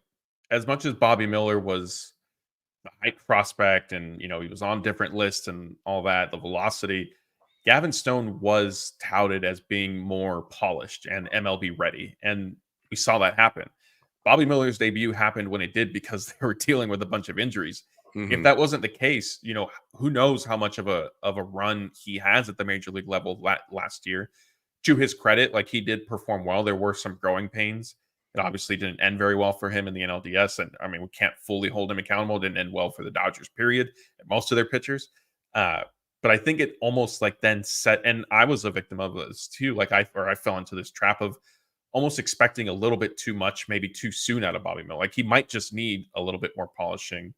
as much as Bobby Miller was the hype prospect and, he was on different lists and all that, the velocity, Gavin Stone was touted as being more polished and MLB ready. And we saw that happen. Bobby Miller's debut happened when it did because they were dealing with a bunch of injuries. Mm-hmm. If that wasn't the case, who knows how much of a run he has at the major league level last year. To his credit, like he did perform well. There were some growing pains. It obviously didn't end very well for him in the NLDS. And I mean, we can't fully hold him accountable. It didn't end well for the Dodgers, period, and most of their pitchers. But I think it almost like then set, and I was a victim of this too. Like I fell into this trap of almost expecting a little bit too much, maybe too soon out of Bobby Miller. Like he might just need a little bit more polishing.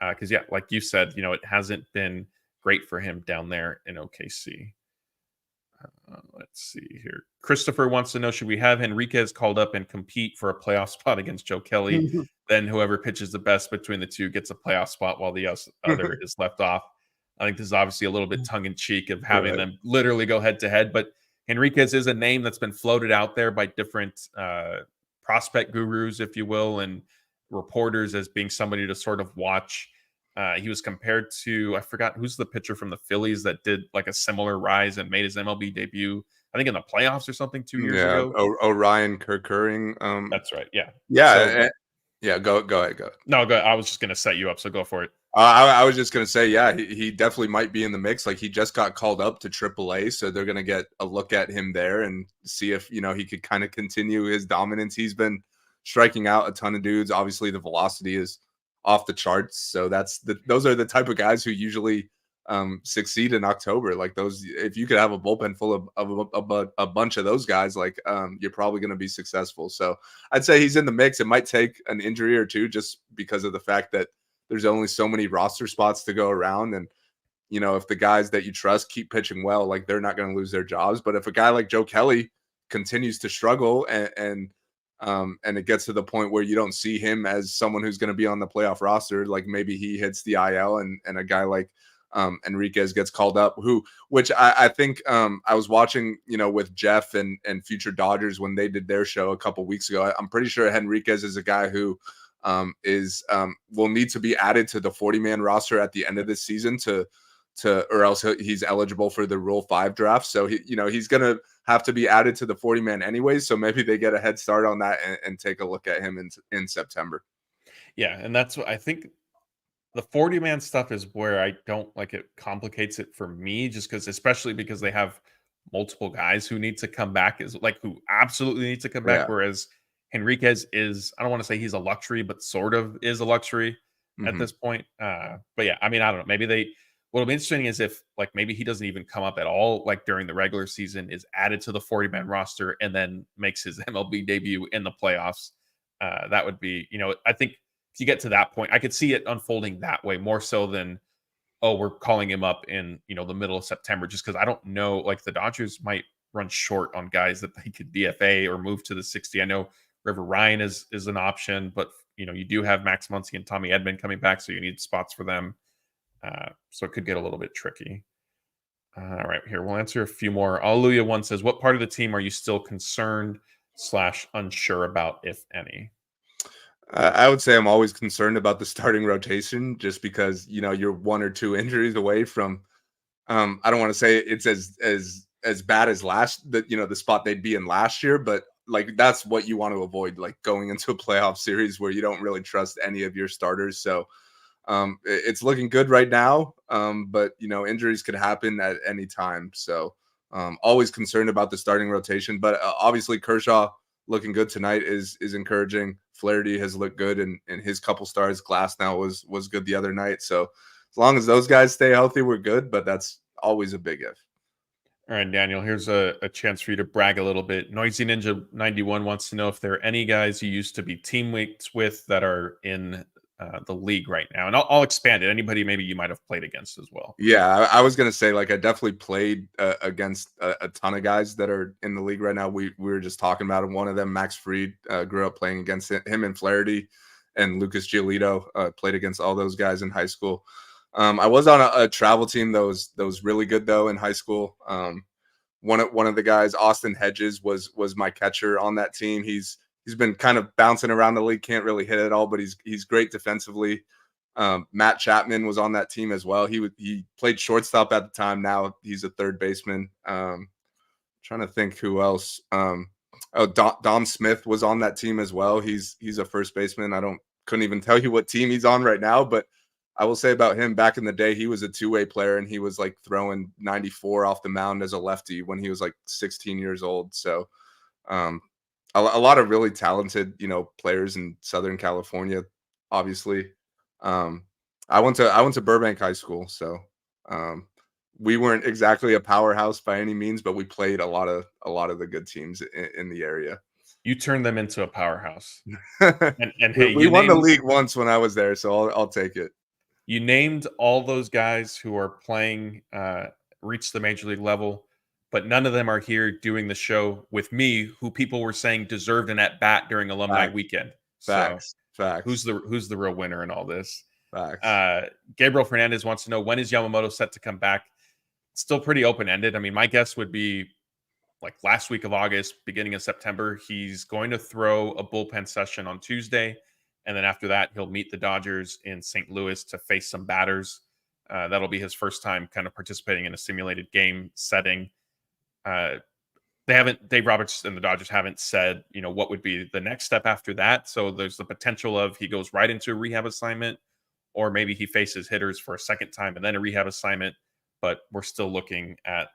Because like you said, it hasn't been great for him down there in OKC. Let's see here. Christopher wants to know, should we have Henriquez called up and compete for a playoff spot against Joe Kelly? Then whoever pitches the best between the two gets a playoff spot while the other is left off. I think this is obviously a little bit tongue in cheek of having Right. them literally go head to head, but Henriquez is a name that's been floated out there by different prospect gurus, if you will, and reporters as being somebody to sort of watch. He was compared to, I forgot who's the pitcher from the Phillies that did like a similar rise and made his MLB debut, I think in the playoffs or something 2 years ago. Orion Kerkering. That's right. Yeah. Yeah. So, yeah. Go ahead. Go. no, go. I was just going to set you up. So go for it. I was just going to say, yeah, he definitely might be in the mix. Like he just got called up to AAA, so they're going to get a look at him there and see if, he could kind of continue his dominance. He's been striking out a ton of dudes. Obviously, the velocity is off the charts. So those are the type of guys who usually succeed in October. Like those, if you could have a bullpen full of a bunch of those guys, like you're probably going to be successful. So I'd say he's in the mix. It might take an injury or two just because of the fact that there's only so many roster spots to go around. And, if the guys that you trust keep pitching well, like they're not going to lose their jobs. But if a guy like Joe Kelly continues to struggle and it gets to the point where you don't see him as someone who's going to be on the playoff roster, like maybe he hits the IL and a guy like Henriquez gets called up, which I think I was watching, with Jeff and Future Dodgers when they did their show a couple weeks ago. I'm pretty sure Henriquez is a guy who will need to be added to the 40-man roster at the end of this season or else he's eligible for the Rule 5 draft. So he's going to have to be added to the 40-man anyways. So maybe they get a head start on that and take a look at him in September. Yeah. And that's what I think. The 40-man stuff is where I don't like it, complicates it for me, just especially because they have multiple guys who need to come back, who absolutely need to come back. Whereas Henriquez is, I don't want to say he's a luxury, but sort of is a luxury at this point. But yeah, I mean, I don't know. Maybe what'll be interesting is if maybe he doesn't even come up at all, during the regular season, is added to the 40-man roster and then makes his MLB debut in the playoffs. That would be, I think, if you get to that point, I could see it unfolding that way more so than, we're calling him up in, the middle of September, just because I don't know, the Dodgers might run short on guys that they could DFA or move to the 60. I know River Ryan is an option, but, you do have Max Muncy and Tommy Edman coming back, so you need spots for them. So it could get a little bit tricky. All right, here, we'll answer a few more. Alleluia one says, what part of the team are you still concerned / unsure about, if any? I would say I'm always concerned about the starting rotation just because, you're 1 or 2 injuries away from, I don't want to say it's as bad as the spot they'd be in last year, but that's what you want to avoid, going into a playoff series where you don't really trust any of your starters. So it's looking good right now. But injuries could happen at any time. So always concerned about the starting rotation, but obviously Kershaw looking good tonight is encouraging. Flaherty has looked good in his couple starts. Glass now was good the other night. So as long as those guys stay healthy, we're good, but that's always a big if. All right, Daniel, here's a chance for you to brag a little bit. Noisy Ninja 91 wants to know if there are any guys you used to be teammates with that are in the league right now. And I'll expand it. Anybody maybe you might have played against as well. Yeah, I was going to say, I definitely played against a ton of guys that are in the league right now. We were just talking about him. One of them, Max Fried, grew up playing against him and Flaherty, and Lucas Giolito played against all those guys in high school. I was on a travel team that was really good, though, in high school. One of the guys, Austin Hedges, was my catcher on that team. He's been kind of bouncing around the league, can't really hit it all, but he's great defensively. Matt Chapman was on that team as well. He played shortstop at the time. Now he's a third baseman. Trying to think who else. Dom Smith was on that team as well. He's a first baseman. Couldn't even tell you what team he's on right now, but I will say about him, back in the day, he was a two-way player, and he was throwing 94 off the mound as a lefty when he was 16 years old. So a lot of really talented, players in Southern California, obviously. I went to Burbank High School, so we weren't exactly a powerhouse by any means, but we played a lot of the good teams in the area. You turned them into a powerhouse. And hey, we won the league once when I was there, so I'll take it. You named all those guys who are playing, reach the major league level, but none of them are here doing the show with me, who people were saying deserved an at bat during alumni weekend. Facts. Who's the real winner in all this? Facts. Gabriel Fernandez wants to know, when is Yamamoto set to come back? It's still pretty open-ended. I mean, my guess would be like last week of August, beginning of September. He's going to throw a bullpen session on Tuesday. And then after that, he'll meet the Dodgers in St. Louis to face some batters. That'll be his first time kind of participating in a simulated game setting. Dave Roberts and the Dodgers haven't said, what would be the next step after that. So there's the potential of he goes right into a rehab assignment, or maybe he faces hitters for a second time and then a rehab assignment. But we're still looking at,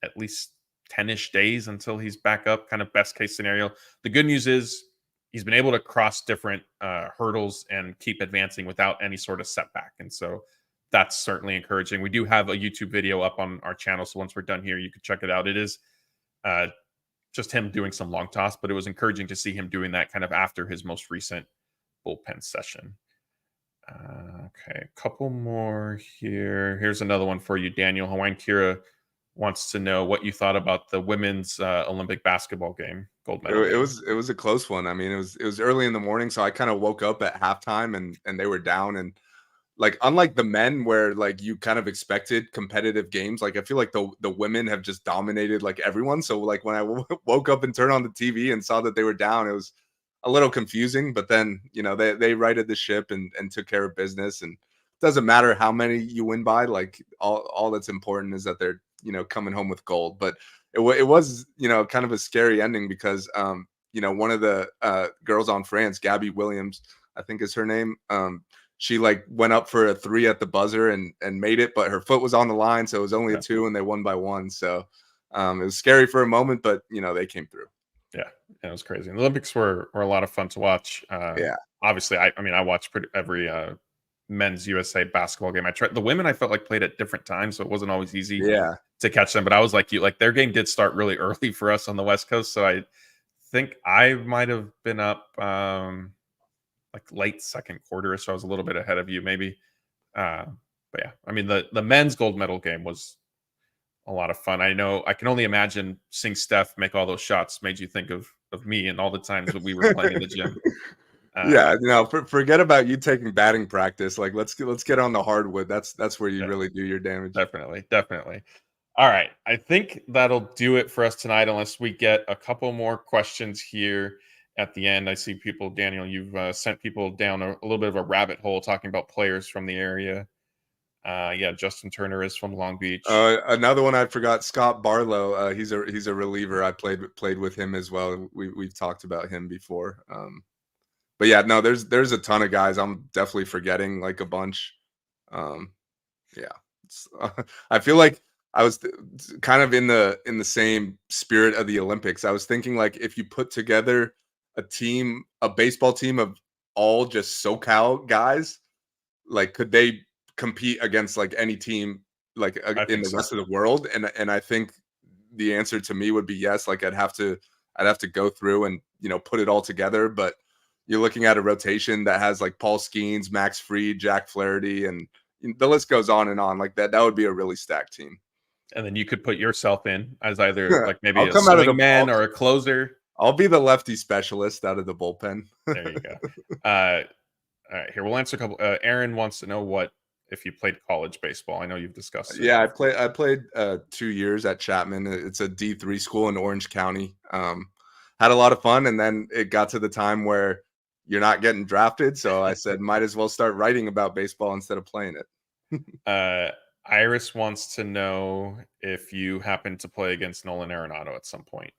at least 10-ish days until he's back up, kind of best case scenario. The good news is he's been able to cross different hurdles and keep advancing without any sort of setback. And so that's certainly encouraging. We do have a YouTube video up on our channel, so once we're done here, you can check it out. It is just him doing some long toss, but it was encouraging to see him doing that kind of after his most recent bullpen session. Okay, a couple more here. Here's another one for you, Daniel. Hawaiian Kira wants to know what you thought about the women's Olympic basketball game, gold medal. It was a close one. I mean, it was early in the morning, so I kind of woke up at halftime and they were down. And like, unlike the men where like you kind of expected competitive games, like I feel like the women have just dominated like everyone. So like when I woke up and turned on the TV and saw that they were down, it was a little confusing. But then they righted the ship and took care of business. And it doesn't matter how many you win by. Like all that's important is that they're coming home with gold. But it was kind of a scary ending because one of the girls on France, Gabby Williams, I think is her name. She like went up for a 3 at the buzzer and made it, but her foot was on the line, so it was only a 2, and they won by 1. So it was scary for a moment, but they came through. Yeah, it was crazy. And the Olympics were a lot of fun to watch. Obviously, I watched every men's USA basketball game. I tried the women. I felt like played at different times, so it wasn't always easy to catch them. But I was like you, like their game did start really early for us on the West Coast, so I think I might have been up like late second quarter, so I was a little bit ahead of you maybe. But yeah, I mean the men's gold medal game was a lot of fun. I know I can only imagine seeing Steph make all those shots made you think of me and all the times that we were playing in the gym. Forget about you taking batting practice. Like let's get on the hardwood. That's where you really do your damage. Definitely. All right, I think that'll do it for us tonight, unless we get a couple more questions here at the end. I see people, Daniel, you've sent people down a little bit of a rabbit hole talking about players from the area. Justin Turner is from Long Beach. Another one I forgot, Scott Barlow. He's a reliever. I played with him as well. We've talked about him before. But yeah, no, there's a ton of guys. I'm definitely forgetting like a bunch. I feel like I was kind of in the same spirit of the Olympics. I was thinking like if you put together a baseball team of all just SoCal guys, like could they compete against like any team like in the rest of the world? And I think the answer to me would be yes. Like I'd have to go through and put it all together. But you're looking at a rotation that has like Paul Skeens, Max Fried, Jack Flaherty, and the list goes on and on. Like that would be a really stacked team. And then you could put yourself in as either like maybe a swingman or a closer. I'll be the lefty specialist out of the bullpen. There you go. All right, here we'll answer a couple. Aaron wants to know if you played college baseball. I know you've discussed it. Yeah, I played 2 years at Chapman. It's a D3 school in Orange County. Had a lot of fun, and then it got to the time where you're not getting drafted. So I said, might as well start writing about baseball instead of playing it. Iris wants to know if you happened to play against Nolan Arenado at some point.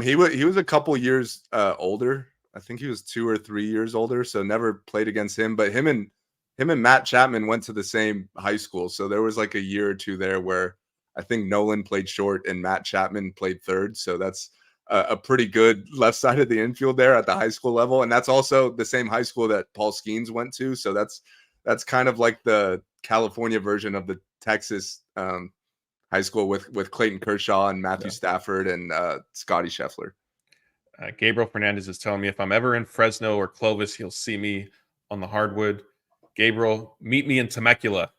He was a couple years older. I think he was 2 or 3 years older, so never played against him. But him and Matt Chapman went to the same high school, so there was like a year or two there where I think Nolan played short and Matt Chapman played third. So that's a pretty good left side of the infield there at the high school level, and that's also the same high school that Paul Skeens went to. So that's kind of like the California version of the Texas high school with Clayton Kershaw and Matthew Stafford and Scotty Scheffler. Gabriel Fernandez is telling me if I'm ever in Fresno or Clovis, he'll see me on the hardwood. Gabriel, meet me in Temecula.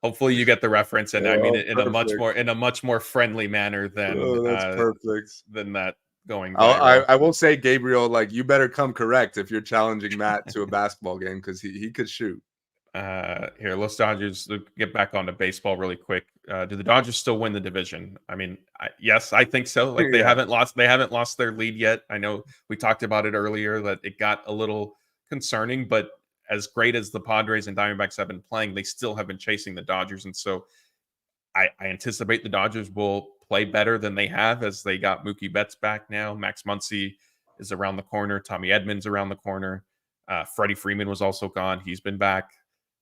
Hopefully you get the reference, and I mean it in a much more friendly manner than perfect than that going viral. I will say, Gabriel, like, you better come correct if you're challenging Matt to a basketball game, because he could shoot. Here, let's Dodgers get back onto baseball really quick. Do the Dodgers still win the division? I mean, yes, I think so. Like they Yeah. haven't lost their lead yet. I know we talked about it earlier that it got a little concerning, but as great as the Padres and Diamondbacks have been playing, they still have been chasing the Dodgers, and so I anticipate the Dodgers will play better than they have as they got Mookie Betts back now. Max Muncy is around the corner. Tommy Edmonds around the corner. Freddie Freeman was also gone. He's been back.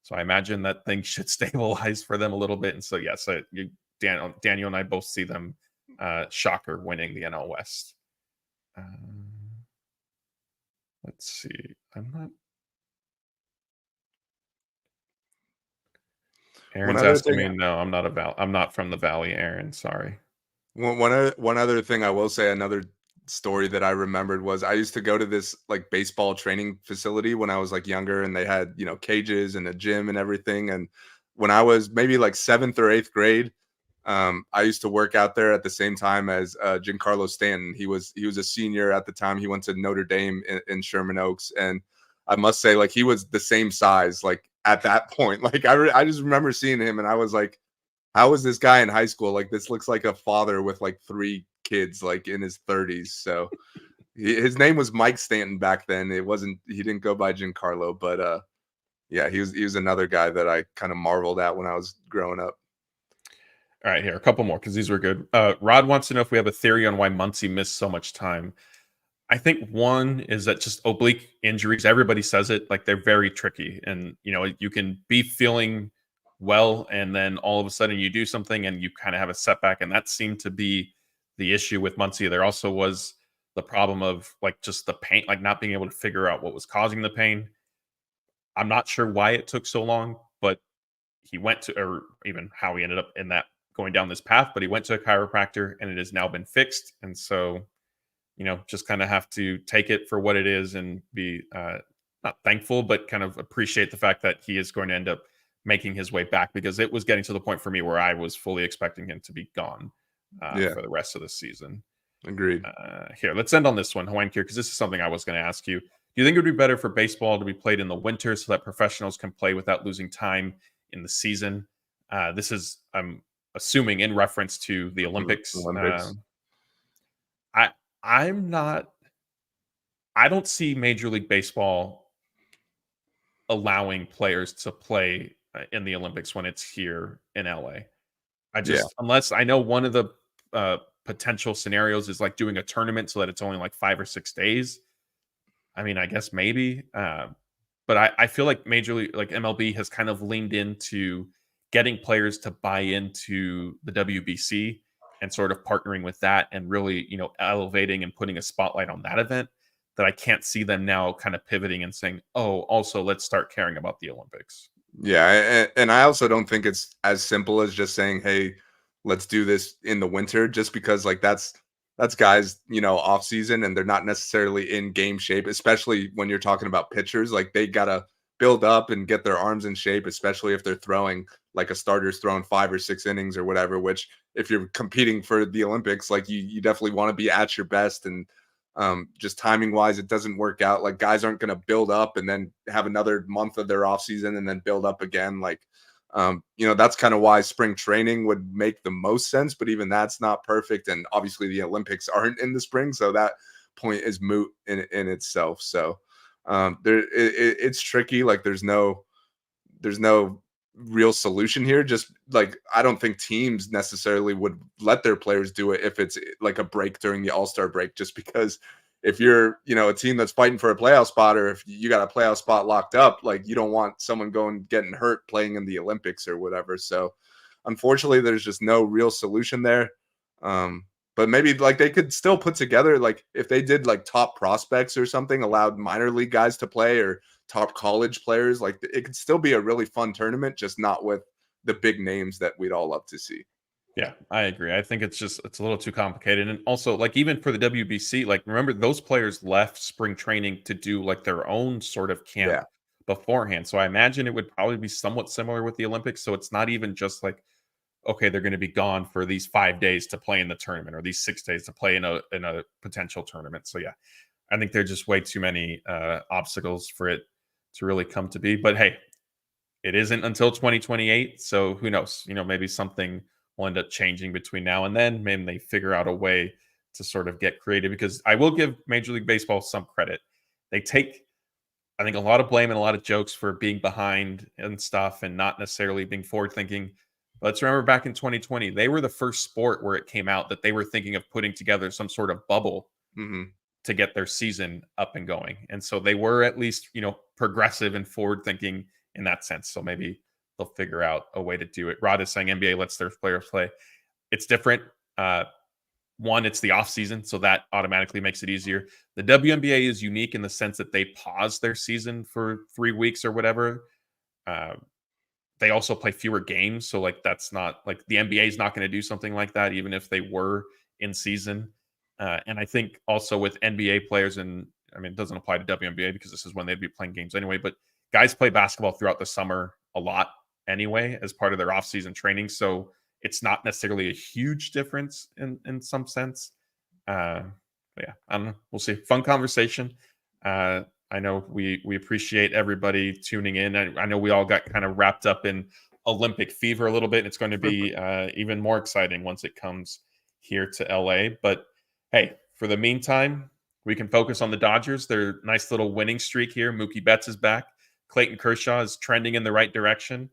So I imagine that things should stabilize for them a little bit. And so, yes, Daniel and I both see them, shocker, winning the NL West. Let's see. Aaron's asking me. No, I'm not from the Valley, Aaron. Sorry. One other thing I will say, another story that I remembered was I used to go to this like baseball training facility when I was like younger, and they had, cages and a gym and everything. And when I was maybe like 7th or 8th grade, I used to work out there at the same time as Giancarlo Stanton. He was a senior at the time. He went to Notre Dame in Sherman Oaks, and I must say, like, he was the same size like at that point. Like I just remember seeing him, and I was like, how is this guy in high school? Like, this looks like a father with like 3 kids, like in his 30s. So his name was Mike Stanton back then. He didn't go by Giancarlo, but yeah, he was another guy that I kind of marveled at when I was growing up. All right, here, a couple more because these were good. Rod wants to know if we have a theory on why Muncy missed so much time. I think one is that just oblique injuries, everybody says it, like they're very tricky. And, you can be feeling well, and then all of a sudden you do something and you kind of have a setback. And that seemed to be the issue with Muncy. There also was the problem of like just the pain, like not being able to figure out what was causing the pain. I'm not sure why it took so long, but he went to, or even how he ended up in that going down this path, but he went to a chiropractor and it has now been fixed. And so, just kind of have to take it for what it is and be not thankful, but kind of appreciate the fact that he is going to end up making his way back, because it was getting to the point for me where I was fully expecting him to be gone for the rest of the season. Agreed. Here, let's end on this one, Hawaiian Kier, because this is something I was going to ask you. Do you think it would be better for baseball to be played in the winter so that professionals can play without losing time in the season? This is, I'm assuming, in reference to the Olympics. I don't see Major League Baseball allowing players to play in the Olympics when it's here in LA. Unless I know one of the potential scenarios is like doing a tournament so that it's only like 5 or 6 days. I mean, I guess maybe, but I feel like Major League, like MLB, has kind of leaned into getting players to buy into the WBC and sort of partnering with that and really, elevating and putting a spotlight on that event, that I can't see them now kind of pivoting and saying, oh, also let's start caring about the Olympics. Yeah. And I also don't think it's as simple as just saying, hey, let's do this in the winter, just because like that's guys, off season, and they're not necessarily in game shape, especially when you're talking about pitchers. Like, they got to build up and get their arms in shape, especially if they're throwing like a starter's throwing 5 or 6 innings or whatever, which if you're competing for the Olympics, like you definitely want to be at your best. And just timing wise, it doesn't work out. Like, guys aren't going to build up and then have another month of their off season and then build up again. Like, that's kind of why spring training would make the most sense, but even that's not perfect. And obviously the Olympics aren't in the spring, so that point is moot in itself. So it's tricky. Like, there's no real solution here. Just like, I don't think teams necessarily would let their players do it if it's like a break during the All-Star break, just because if you're, a team that's fighting for a playoff spot, or if you got a playoff spot locked up, like, you don't want someone getting hurt playing in the Olympics or whatever. So unfortunately, there's just no real solution there. But maybe like they could still put together, like if they did like top prospects or something, allowed minor league guys to play, or top college players, like it could still be a really fun tournament, just not with the big names that we'd all love to see. Yeah, I agree. I think it's a little too complicated. And also, like, even for the WBC, like, remember, those players left spring training to do like their own sort of camp beforehand. So I imagine it would probably be somewhat similar with the Olympics. So it's not even just like okay, they're going to be gone for these 5 days to play in the tournament, or these 6 days to play in a potential tournament. So yeah, I think there are just way too many obstacles for it to really come to be. But hey, it isn't until 2028, so who knows? Maybe something will end up changing between now and then. Maybe they figure out a way to sort of get creative, because I will give Major League Baseball some credit. They take, I think, a lot of blame and a lot of jokes for being behind and stuff and not necessarily being forward thinking. But let's remember back in 2020, they were the first sport where it came out that they were thinking of putting together some sort of bubble to get their season up and going. And so they were at least, progressive and forward thinking in that sense. So maybe they'll figure out a way to do it. Rod is saying NBA lets their players play. It's different. One, it's the off season, so that automatically makes it easier. The WNBA is unique in the sense that they pause their season for 3 weeks or whatever. They also play fewer games, so that's not the NBA is not going to do something like that, even if they were in season. And I think also with NBA players, and I mean, it doesn't apply to WNBA because this is when they'd be playing games anyway, but guys play basketball throughout the summer a lot anyway as part of their off-season training. So it's not necessarily a huge difference in some sense. But yeah, I don't know. We'll see. Fun conversation. I know we appreciate everybody tuning in. I know we all got kind of wrapped up in Olympic fever a little bit. It's going to be even more exciting once it comes here to LA. But hey, for the meantime, we can focus on the Dodgers. Their nice little winning streak here. Mookie Betts is back. Clayton Kershaw is trending in the right direction.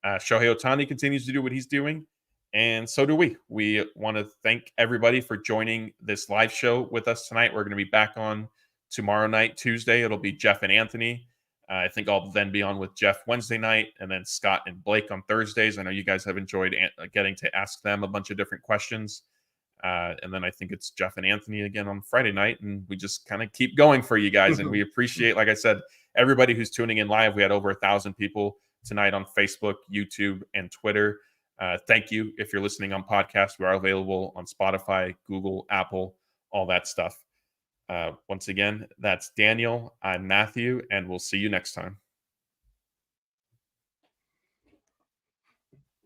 Shohei Ohtani continues to do what he's doing. And so do we. We want to thank everybody for joining this live show with us tonight. We're going to be back on tomorrow night, Tuesday. It'll be Jeff and Anthony. I think I'll then be on with Jeff Wednesday night, and then Scott and Blake on Thursdays. I know you guys have enjoyed getting to ask them a bunch of different questions. And then I think it's Jeff and Anthony again on Friday night, and we just kind of keep going for you guys. And we appreciate, like I said, everybody who's tuning in live. We had over 1,000 people tonight on Facebook, YouTube, and Twitter. Thank you. If you're listening on podcast, we are available on Spotify, Google, Apple, all that stuff. Once again, that's Daniel. I'm Matthew, and we'll see you next time.